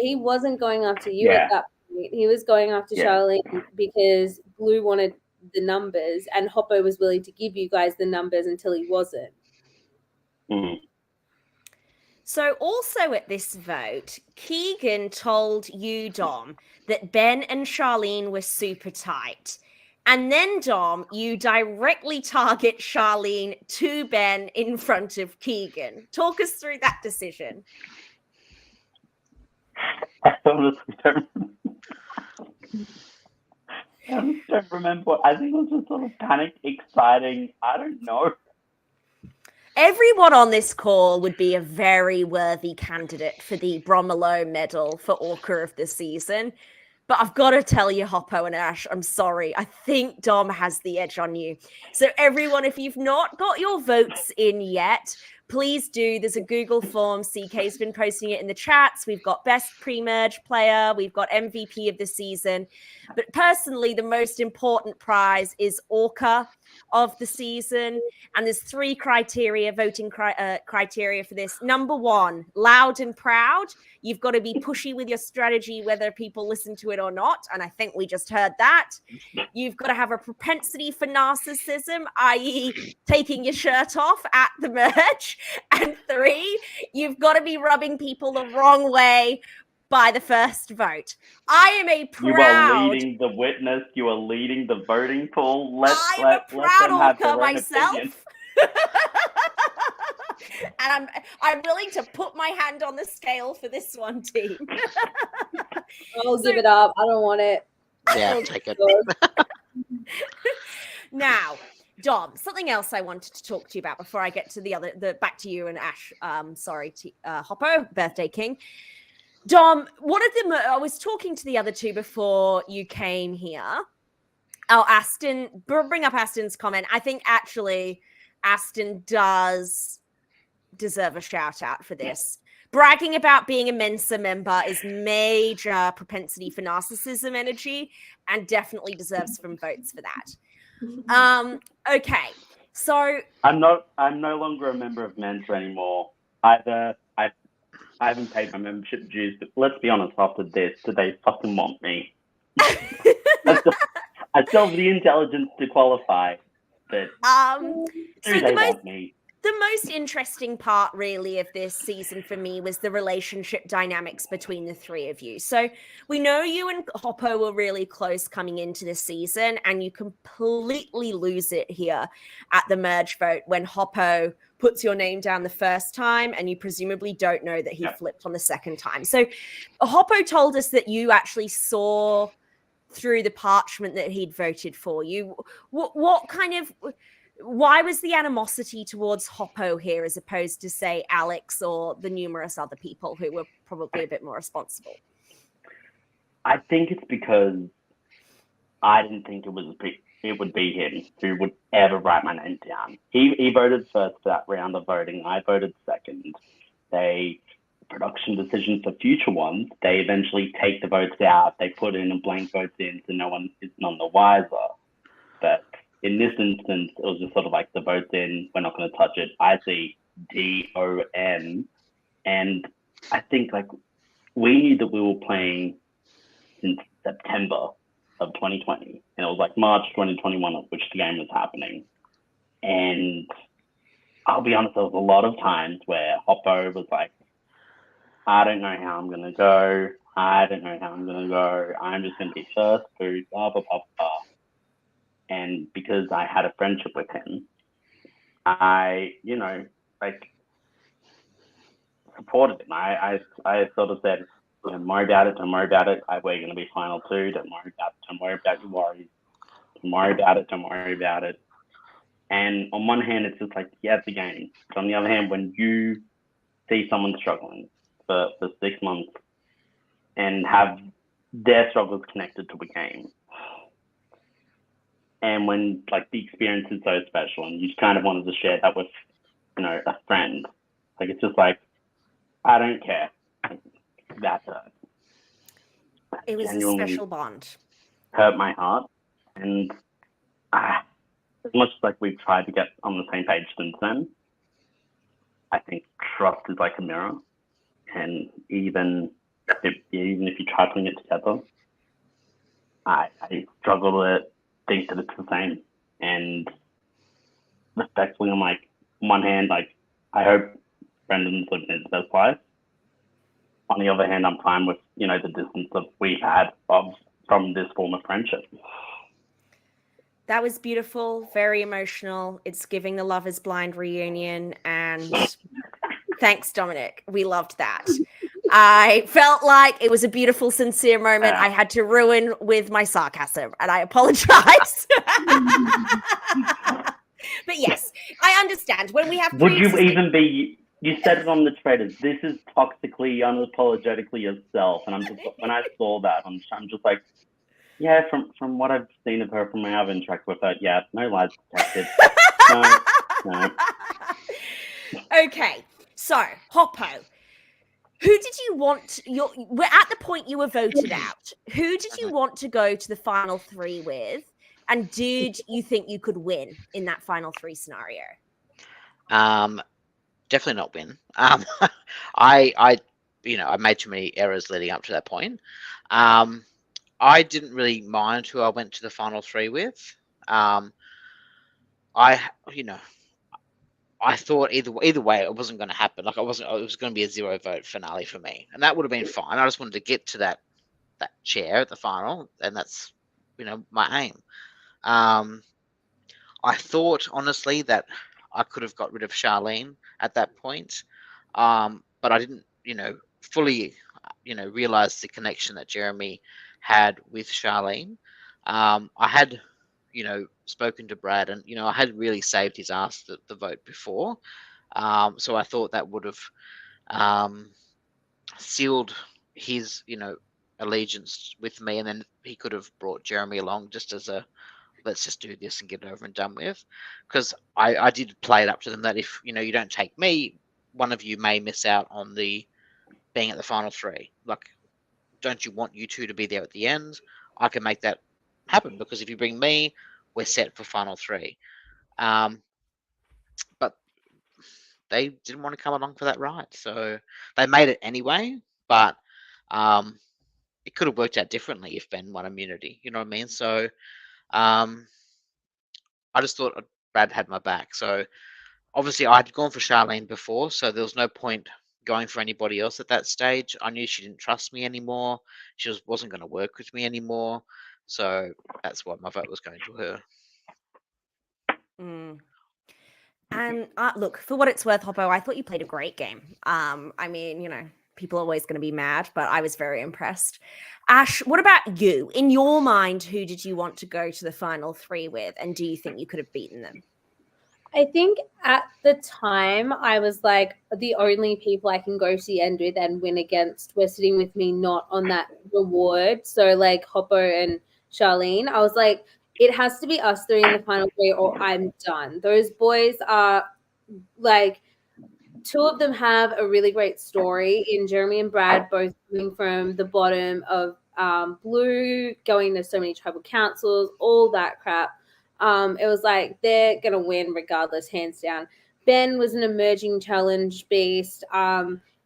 he wasn't going after you at that point. He was going after Charlene because Blue wanted the numbers, and Hoppo was willing to give you guys the numbers until he wasn't. So also at this vote, Keegan told you, Dom, that Ben and Charlene were super tight. And then, Dom, you directly target Charlene to Ben in front of Keegan. Talk us through that decision. I honestly don't remember. I think it was just sort of panic, exciting. I don't know. Everyone on this call would be a very worthy candidate for the Bromelo medal for ORCA of the season. But I've got to tell you, Hoppo and Ash, I'm sorry. I think Dom has the edge on you. So everyone, if you've not got your votes in yet, please do. There's a Google form. CK's been posting it in the chats. We've got best pre-merge player. We've got MVP of the season. But personally, the most important prize is ORCA of the season. And there's 3 voting criteria for this. Number 1, loud and proud. You've got to be pushy with your strategy, whether people listen to it or not. And I think we just heard that. You've got to have a propensity for narcissism, i.e. taking your shirt off at the merge. And 3, you've got to be rubbing people the wrong way by the first vote. I am a proud... You are leading the witness. You are leading the voting pool. Let them have their own opinion. And I'm willing to put my hand on the scale for this one, team. I'll give it up. I don't want it. Yeah, take it. Now, Dom, something else I wanted to talk to you about before I get to back to you and Ash. Hoppo, Birthday King. Dom, I was talking to the other two before you came here. Oh, Aston, bring up Aston's comment. I think actually Aston does deserve a shout out for this. Bragging about being a Mensa member is major propensity for narcissism energy and definitely deserves some votes for that. Okay. So I'm no longer a member of Mentor anymore. Either I haven't paid my membership dues, but let's be honest, after this, do they fucking want me? I still have the intelligence to qualify, but so they want me? the most interesting part really of this season for me was the relationship dynamics between the three of you. So we know you and Hoppo were really close coming into the season, and you completely lose it here at the merge vote when Hoppo puts your name down the first time and you presumably don't know that he flipped on the second time. So Hoppo told us that you actually saw through the parchment that he'd voted for you. What kind of... Why was the animosity towards Hoppo here as opposed to, say, Alex or the numerous other people who were probably a bit more responsible? I think it's because I didn't think it would be him who would ever write my name down. He voted first for that round of voting. I voted second. Production decisions for future ones, they eventually take the votes out. They put in a blank votes in, so no one is none the wiser. But in this instance, it was just sort of like the votes in, we're not going to touch it. I see DOM, and I think like we knew that we were playing since September of 2020, and it was like March 2021 at which the game was happening. And I'll be honest, there was a lot of times where Hoppo was like, I don't know how I'm going to go. I don't know how I'm going to go. I'm just going to be first, food, blah, blah, blah, blah. And because I had a friendship with him, I, supported him. I sort of said, don't worry about it, don't worry about it. We're going to be final two. Don't worry about your worries. Don't worry about it, don't worry about it. And on one hand, it's just like, yeah, it's a game. But on the other hand, when you see someone struggling for 6 months and have their struggles connected to a game, and when like the experience is so special and you just kind of wanted to share that with, a friend, like it's just like, I don't care. That's it was a special bond. Hurt my heart, and as much as like we've tried to get on the same page since then, I think trust is like a mirror, and even if you try putting it together, I struggle to think that it's the same. And respectfully, I'm like, on one hand, like I hope Brendan's living his best life. On the other hand, I'm fine with the distance that we've had from this form of friendship. That was beautiful, very emotional. It's giving the Love is Blind reunion, and thanks, Dominic. We loved that. I felt like it was a beautiful, sincere moment I had to ruin with my sarcasm, and I apologize. But yes, I understand. When we have... Would you even be... You said it on the traders. This is toxically, unapologetically yourself. And I'm just... When I saw that, I'm just like, yeah, from what I've seen of her, from my other interact with her, yeah, no lies detected. No. Okay, so Hoppo, who did you want? We're at the point you were voted out. Who did you want to go to the final three with, and did you think you could win in that final three scenario? Definitely not win. I made too many errors leading up to that point. I didn't really mind who I went to the final three with. I thought either way it wasn't going to happen. Like it was going to be a 0 vote finale for me, and that would have been fine. I just wanted to get to that chair at the final, and that's my aim. I thought honestly that I could have got rid of Charlene at that point, but I didn't fully realize the connection that Jeremy had with Charlene. I had spoken to Brad, and I had really saved his ass the vote before, so I thought that would have sealed his allegiance with me, and then he could have brought Jeremy along just as a let's just do this and get it over and done with, because I did play it up to them that if you don't take me, one of you may miss out on the being at the final three. Like, don't you want you two to be there at the end? I can make that happen, because if you bring me, we're set for final 3. But they didn't want to come along for that ride, so they made it anyway. But it could have worked out differently if Ben won immunity. You know what I mean? So I just thought Brad had my back. So obviously I'd gone for Charlene before, so there was no point going for anybody else at that stage. I knew she didn't trust me anymore. She wasn't going to work with me anymore. So that's why my vote was going to her. And look, for what it's worth, Hoppo, I thought you played a great game. I mean, people are always going to be mad, but I was very impressed. Ash, what about you? In your mind, who did you want to go to the final 3 with? And do you think you could have beaten them? I think at the time I was like, the only people I can go to the end with and win against were sitting with me not on that reward. So like Hoppo and Charlene, I was like, it has to be us 3 in the final 3 or I'm done. Those boys are like, 2 of them have a really great story in Jeremy and Brad, both coming from the bottom of Blue, going to so many tribal councils, all that crap. It was like they're going to win regardless, hands down. Ben was an emerging challenge beast.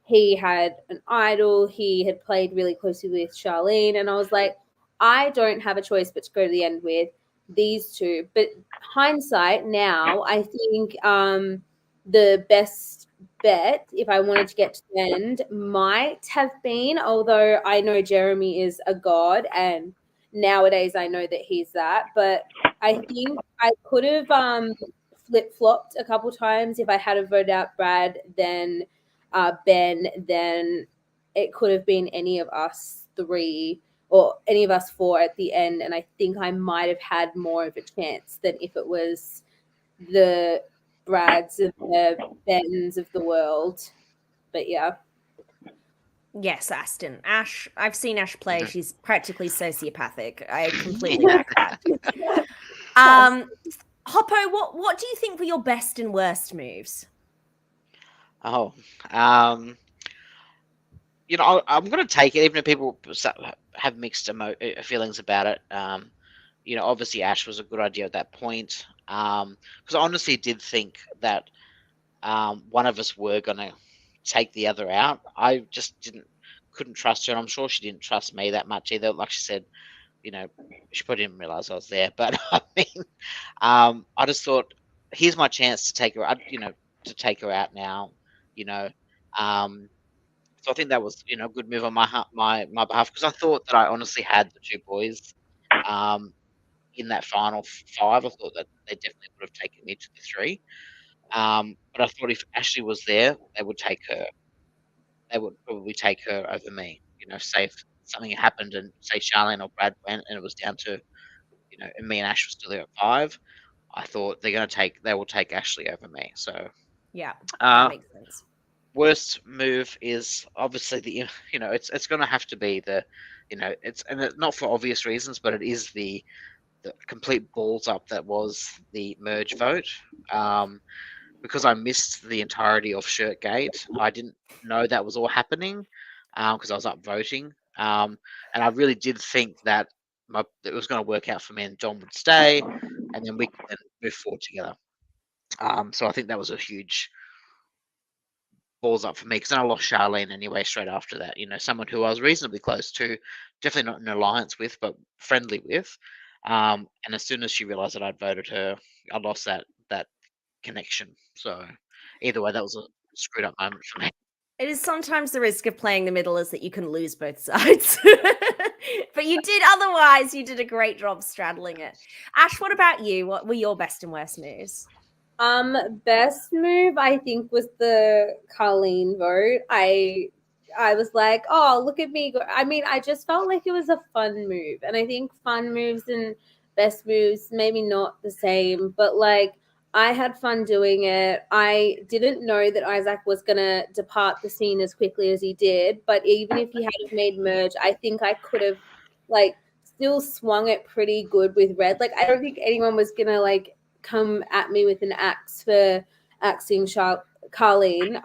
He had an idol. He had played really closely with Charlene. And I was like, I don't have a choice but to go to the end with these 2. But hindsight now, I think the best bet, if I wanted to get to the end, might have been, although I know Jeremy is a god and nowadays I know that he's that, but I think I could have flip-flopped a couple times. If I had voted out Brad, then Ben, then it could have been any of us 3 or any of us 4 at the end, and I think I might have had more of a chance than if it was the Brads and the Bens of the world. But yeah. Yes, Aston. Ash, I've seen Ash play. She's practically sociopathic. I completely back that. Hoppo, what do you think were your best and worst moves? Oh, I'm going to take it, even if people have mixed feelings about it. Obviously Ash was a good idea at that point. Because I honestly did think that one of us were going to take the other out. I just couldn't trust her, and I'm sure she didn't trust me that much either. Like she said, she probably didn't realize I was there. But I mean, I just thought, here's my chance to take her out. To take her out now. So I think that was a good move on my behalf, because I thought that I honestly had the 2 boys. In that final 5, I thought that they definitely would have taken me to the 3. But I thought if Ashley was there, they would take her. They would probably take her over me. Say if something happened and say Charlene or Brad went and it was down to, and me and Ash were still there at 5, I thought they will take Ashley over me. So yeah, that makes sense. Worst move is obviously it's going to have to be the, it's not for obvious reasons, but it is the complete balls up that was the merge vote. Because I missed the entirety of Shirtgate, I didn't know that was all happening because I was up voting. And I really did think that it was going to work out for me and Dom would stay, and then we could move forward together. So I think that was a huge balls up for me, because then I lost Charlene anyway straight after that. Someone who I was reasonably close to, definitely not in an alliance with, but friendly with. And as soon as she realized that I'd voted her, I lost that connection. So either way, that was a screwed up moment for me. It is sometimes the risk of playing the middle is that you can lose both sides. But you did otherwise. You did a great job straddling it. Ash, what about you? What were your best and worst moves? Best move, I think, was the Colleen vote. I was like, oh, look at me. I mean, I just felt like it was a fun move. And I think fun moves and best moves, maybe not the same, but like, I had fun doing it. I didn't know that Isaac was going to depart the scene as quickly as he did. But even if he hadn't made merge, I think I could have like still swung it pretty good with Red. Like, I don't think anyone was going to like come at me with an axe for axing Colleen.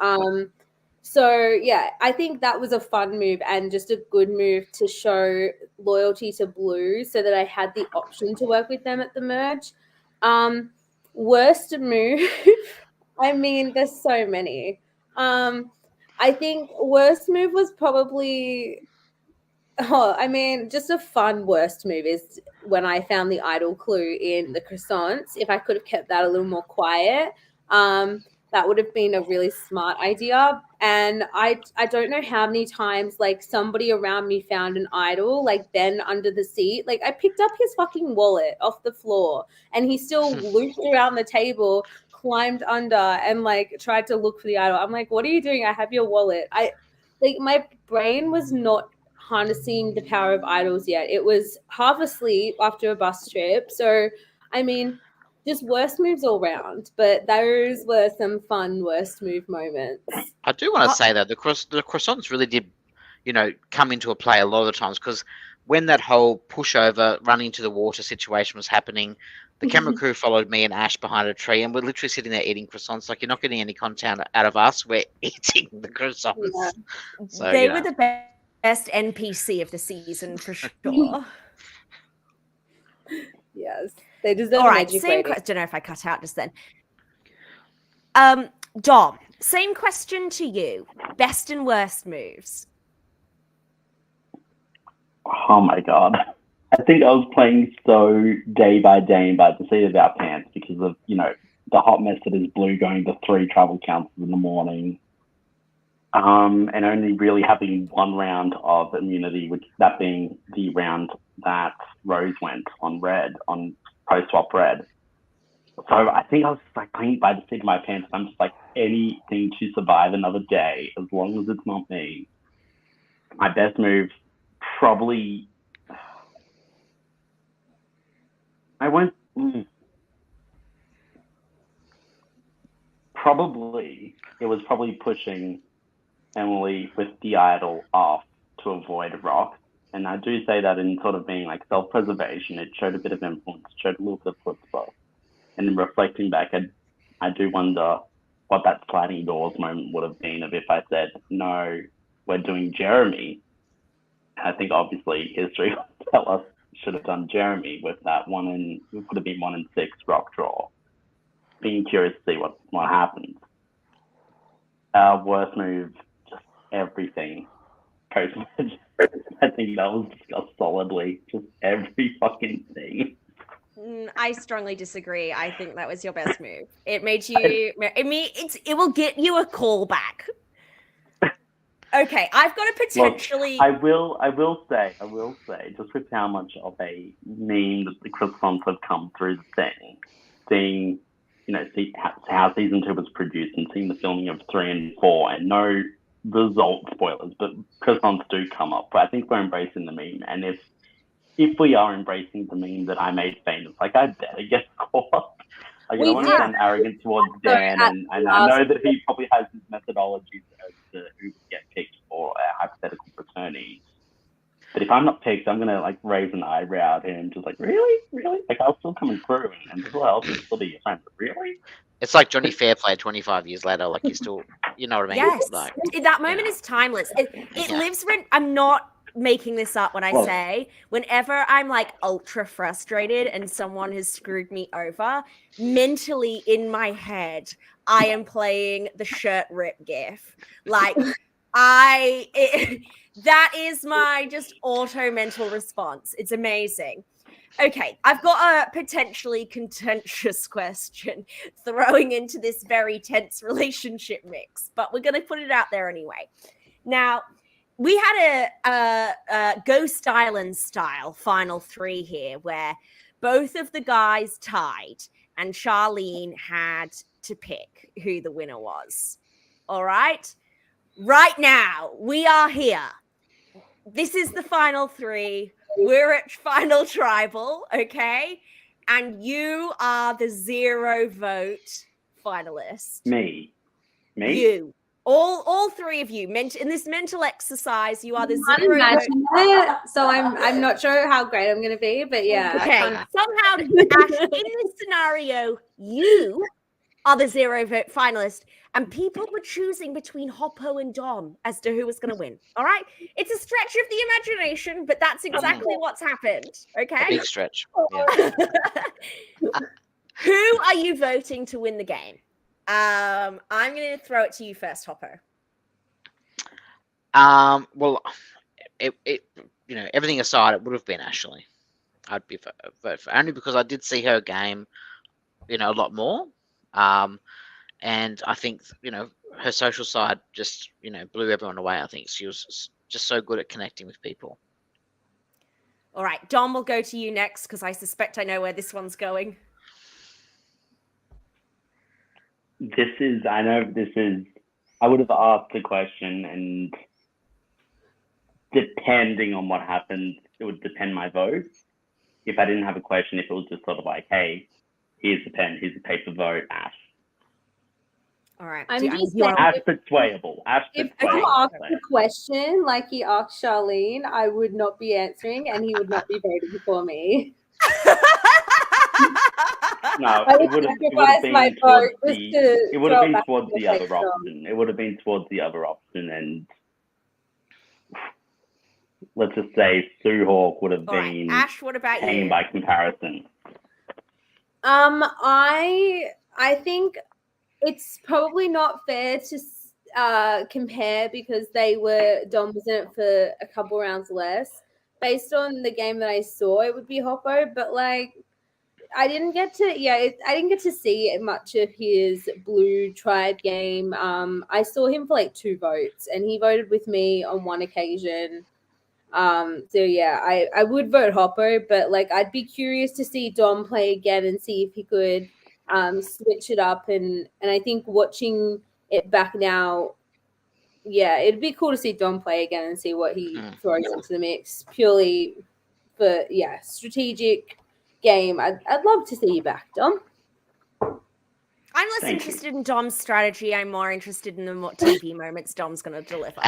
So yeah, I think that was a fun move and just a good move to show loyalty to Blue, so that I had the option to work with them at the merge. Worst move. I mean, there's so many. I think worst move was probably. Oh, I mean, just a fun worst move is when I found the idol clue in the croissants. If I could have kept that a little more quiet, that would have been a really smart idea. And I don't know how many times like somebody around me found an idol, like Ben under the seat. Like I picked up his fucking wallet off the floor, and he still looped around the table, climbed under, and like tried to look for the idol. I'm like, what are you doing? I have your wallet. My brain was not harnessing the power of idols yet. It was half asleep after a bus trip. So, I mean, just worst moves all round. But those were some fun worst move moments. I do want to say that the croissants really did, come into a play a lot of the times, because when that whole pushover, run into the water situation was happening, the camera crew followed me and Ash behind a tree, and we're literally sitting there eating croissants. Like, you're not getting any content out of us. We're eating the croissants. Yeah. So, they were the best NPC of the season for sure. Yes, they deserve. All right, same question. Don't know if I cut out just then. Dom, same question to you. Best and worst moves. Oh my god. I think I was playing so day by day by the seat of our pants because of, the hot mess that is Blue going to 3 travel councils in the morning. And only really having one round of immunity, which that being the round that Rose went on red, on post-swap red. So I think I was just like playing by the seat of my pants. I'm just like, anything to survive another day, as long as it's not me. My best move, probably... I went... Probably, it was probably pushing Emily with the idol off to avoid a rock. And I do say that in sort of being like self-preservation. It showed a bit of influence, showed a little bit of chutzpah. And in reflecting back, I do wonder what that sliding doors moment would have been if I said, no, we're doing Jeremy. And I think obviously history will tell us should have done Jeremy with that it would have been 1 in 6 rock draw. Being curious to see what happens. Worst move, just everything. Post-match, I think that was discussed solidly. Just every fucking thing. I strongly disagree. I think that was your best move. It made you. It will get you a call back. Okay, I've got to potentially. Look, I will say, just with how much of a meme that the croissants have come through the thing, seeing, see how season 2 was produced and seeing the filming of 3 and 4, and no result spoilers, but croissants do come up. But I think we're embracing the meme, and if we are embracing the meme that I made famous, like, I better get caught. Like, I don't want to sound arrogant towards Dan, and I know that he probably has his methodologies as to who would get picked for a hypothetical fraternity. But if I'm not picked, I'm gonna like raise an eyebrow at him, just like, really? Like, I was still coming through, and people else would still be your friend. But really? It's like Johnny Fairplay 25 years later. Like, you still, you know what I mean? Yes, like, that moment is timeless. It lives. I'm not making this up when I say, whenever I'm like ultra frustrated and someone has screwed me over, mentally in my head, I am playing the shirt rip gif. Like, that is my just auto mental response. It's amazing. Okay, I've got a potentially contentious question throwing into this very tense relationship mix, but we're going to put it out there anyway. Now, we had a Ghost Island style final 3 here where both of the guys tied and Charlene had to pick who the winner was. All right? Right now, we are here. This is the final 3. We're at final tribal, okay? And you are the 0 vote finalist. Me? You. All 3 of you. In this mental exercise, you are the 0 vote. So I'm not sure how great I'm going to be, but yeah. Okay. Somehow, Ash, in this scenario, you are the 0 vote finalists, and people were choosing between Hoppo and Dom as to who was going to win. All right, it's a stretch of the imagination, but that's exactly what's happened. A Okay, big stretch. Yeah. who are you voting to win the game? I'm going to throw it to you first, Hoppo. Well, it you know, everything aside, it would have been Ashley. I'd be vote for only because I did see her game, you know, a lot more. And I think, you know, her social side just, you know, blew everyone away. I think she was just so good at connecting with people. All right, Dom, will go to you next because I suspect I know where this one's going. I would have asked the question, and depending on what happens, it would depend my vote. If I didn't have a question, if it was just sort of like, hey, here's the pen, here's the paper, vote Ash. All right. I'm just you saying, Ash persuadable. if you asked the question like he asked Charlene, I would not be answering, and he would not be voting for me. No, I it would would have sacrifice been my towards vote just the. to It would throw have it been back towards in the your other face, Dom. option. It would have been towards the other option, and let's just say Sue Hawk would have All right, been Ash, what about hanging you? by comparison. I think it's probably not fair to compare because Dom was in it for a couple rounds less. Based on the game that I saw, it would be Hoppo, but like I didn't get to see much of his Blue Tribe game. I saw him for like 2 votes, and he voted with me on one occasion. So yeah, I would vote Hoppo, but like I'd be curious to see Dom play again and see if he could switch it up, and I think watching it back now, yeah, it'd be cool to see Dom play again and see what he throws into the mix purely for strategic game. I'd love to see you back, Dom. I'm less interested in Dom's strategy. I'm more interested in what TV moments Dom's going to deliver.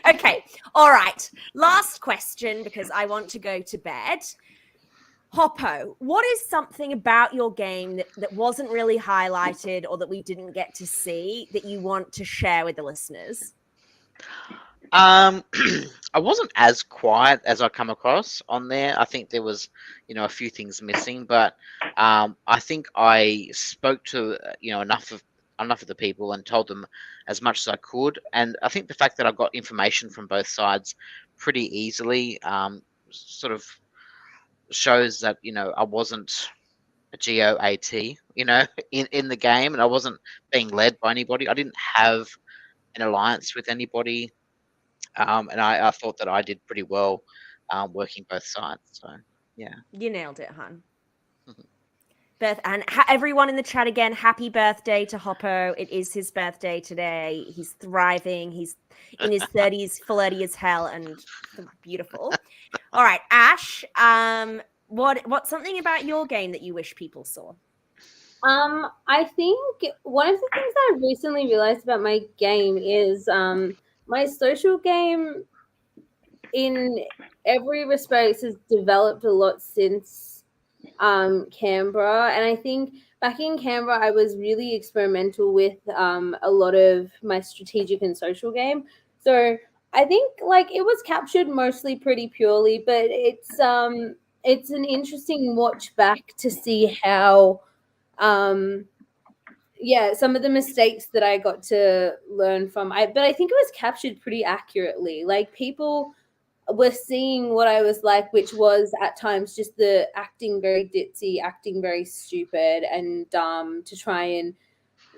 Okay. All right. Last question because I want to go to bed. Hoppo, what is something about your game that wasn't really highlighted or that we didn't get to see that you want to share with the listeners? I wasn't as quiet as I come across on there. I think there was, you know, a few things missing, but I think I spoke to, you know, enough of the people and told them as much as I could. And I think the fact that I got information from both sides pretty easily sort of shows that, you know, I wasn't a GOAT, you know, in the game, and I wasn't being led by anybody. I didn't have an alliance with anybody. And I thought that I did pretty well working both sides. So, yeah. You nailed it, hon. And everyone in the chat again, happy birthday to Hoppo. It is his birthday today. He's thriving. He's in his 30s, flirty as hell, and beautiful. All right, Ash, what's something about your game that you wish people saw? I think one of the things that I recently realized about my game is my social game in every respect has developed a lot since Canberra, and I think back in Canberra I was really experimental with a lot of my strategic and social game. So I think like it was captured mostly pretty purely, but it's an interesting watch back to see how some of the mistakes that I got to learn from. But I think it was captured pretty accurately. Like people were seeing what I was like, which was at times just the acting very ditzy, acting very stupid and dumb to try and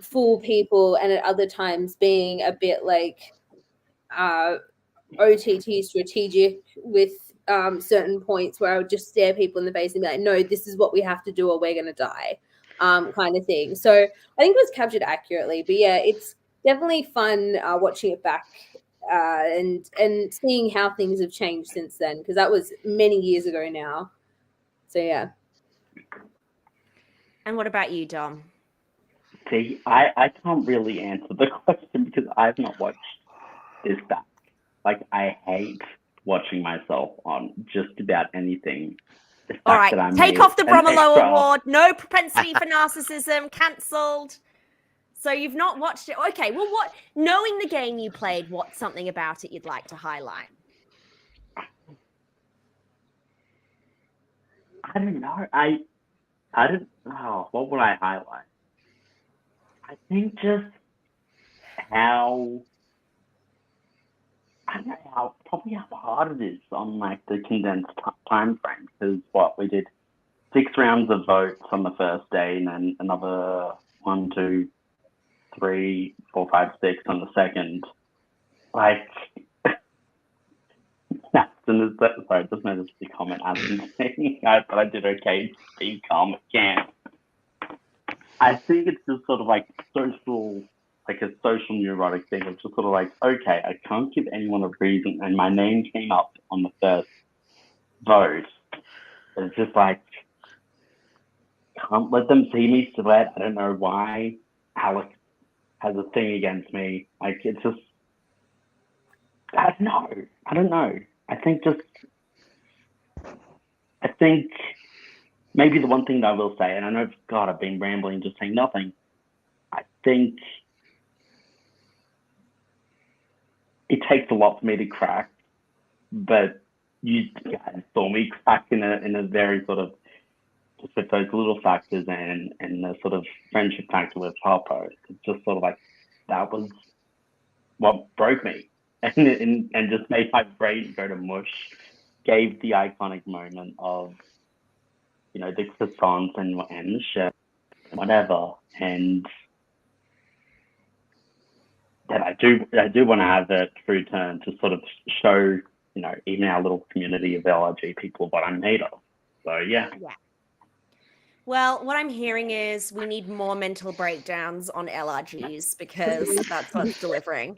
fool people, and at other times being a bit like OTT strategic with certain points where I would just stare people in the face and be like, no, this is what we have to do or we're going to die, kind of thing. So I think it was captured accurately. But yeah, it's definitely fun watching it back and seeing how things have changed since then, because that was many years ago now. So yeah. And what about you, Dom? See, I can't really answer the question because I've not watched this back. Like, I hate watching myself on just about anything All right, take off the Bromelo Award. No propensity for narcissism. Cancelled. So you've not watched it. Okay, well, knowing the game you played, what's something about it you'd like to highlight? I don't know. I don't. Oh, what would I highlight? I think just how. I don't know probably how hard it is on like the condensed time frame, because we did 6 rounds of votes on the first day, and then another 1, 2, 3, 4, 5, 6 on the second. Like, sorry, just noticed the comment Aston saying but I did okay. Be calm again. I think it's just sort of like social. Like a social neurotic thing. It's just sort of like, okay, I can't give anyone a reason, and my name came up on the first vote. It's just like, can't let them see me sweat. I don't know why Alex has a thing against me. Like, it's just, I don't know. I think maybe the one thing that I will say, and I know, God, I've been rambling, just saying nothing. I think it takes a lot for me to crack, but you guys saw me crack in a very sort of, just with those little factors and the sort of friendship factor with Hoppo. It's just sort of like, that was what broke me and just made my brain go to mush, gave the iconic moment of, the croissants and the chef, whatever, and that I do want to have a true turn to sort of show, even our little community of LRG people what I'm made of. So, yeah. Well, what I'm hearing is we need more mental breakdowns on LRGs, because that's what's delivering.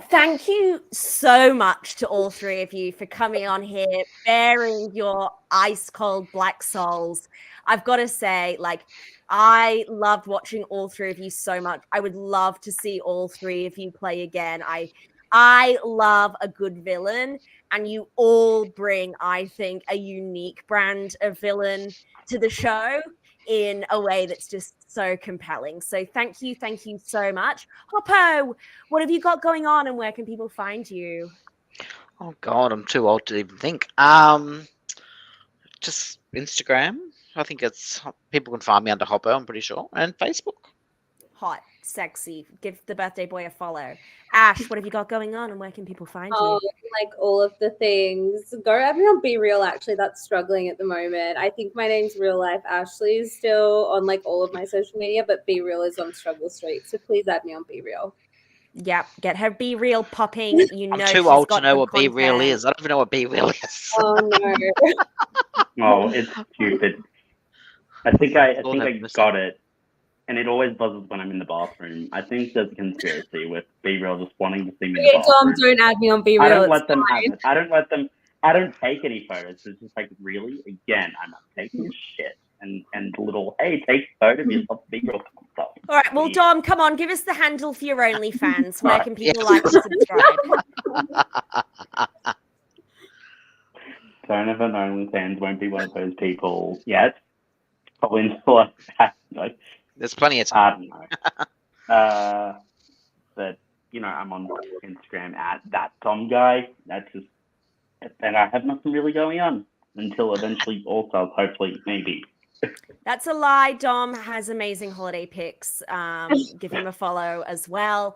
Thank you so much to all 3 of you for coming on here, bearing your ice cold black souls. I've got to say, I loved watching all 3 of you so much. I would love to see all 3 of you play again. I love a good villain, and you all bring, I think, a unique brand of villain to the show in a way that's just so compelling. So thank you so much. Hoppo, what have you got going on, and where can people find you? Oh God, I'm too old to even think. Just Instagram. I think people can find me under Hoppo, I'm pretty sure, and Facebook. Hot, sexy. Give the birthday boy a follow. Ash, what have you got going on, and where can people find you? Like all of the things. Go at me on Be Real. Actually, that's struggling at the moment. I think my name's Real Life Ashley is still on like all of my social media, but Be Real is on Struggle Street. So please add me on Be Real. Yep, get her Be Real popping. I'm too old to know what Be Real is. I don't even know what Be Real is. Oh no. Oh, it's stupid. I think I got it. And it always buzzes when I'm in the bathroom. I think there's a conspiracy with Be Real just wanting to see me in the bathroom. Tom, don't add me on Be Real. I don't let them have it. I don't take any photos. It's just like, really? Again, I'm not taking shit. And little, hey, take a photo of yourself, Be Real stuff. All right, well, Dom, come on, give us the handle for your OnlyFans. Where can people like and subscribe? Don't have an OnlyFans, won't be one of those people yet. Probably until I There's plenty of time. I don't know. But, I'm on Instagram at that Dom guy. That's just, and I have nothing really going on until eventually also, hopefully, maybe. That's a lie. Dom has amazing holiday pics. Give him a follow as well.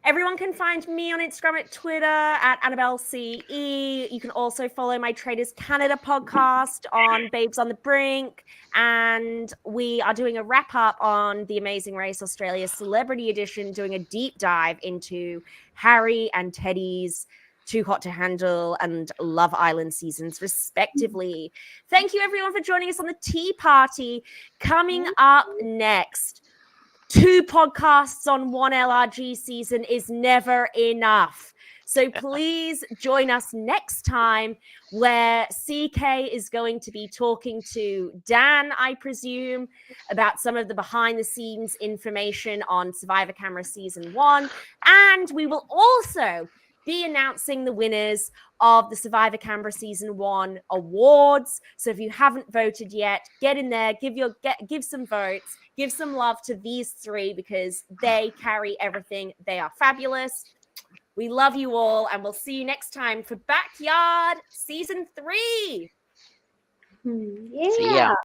Everyone can find me on Instagram at Twitter at Annabel CE. You can also follow my Traders Canada podcast on Babes on the Brink. And we are doing a wrap up on The Amazing Race Australia Celebrity Edition, doing a deep dive into Harry and Teddy's Too Hot to Handle and Love Island seasons, respectively. Thank you, everyone, for joining us on the Tea Party. Coming up next, 2 podcasts on 1 LRG season is never enough. So please join us next time, where CK is going to be talking to Dan, I presume, about some of the behind the scenes information on Survivor Camera Season 1. And we will also be announcing the winners of the Survivor Canberra Season 1 awards. So if you haven't voted yet, get in there, give some votes, give some love to these three because they carry everything. They are fabulous. We love you all, and we'll see you next time for Backyard Season 3. Yeah. See ya.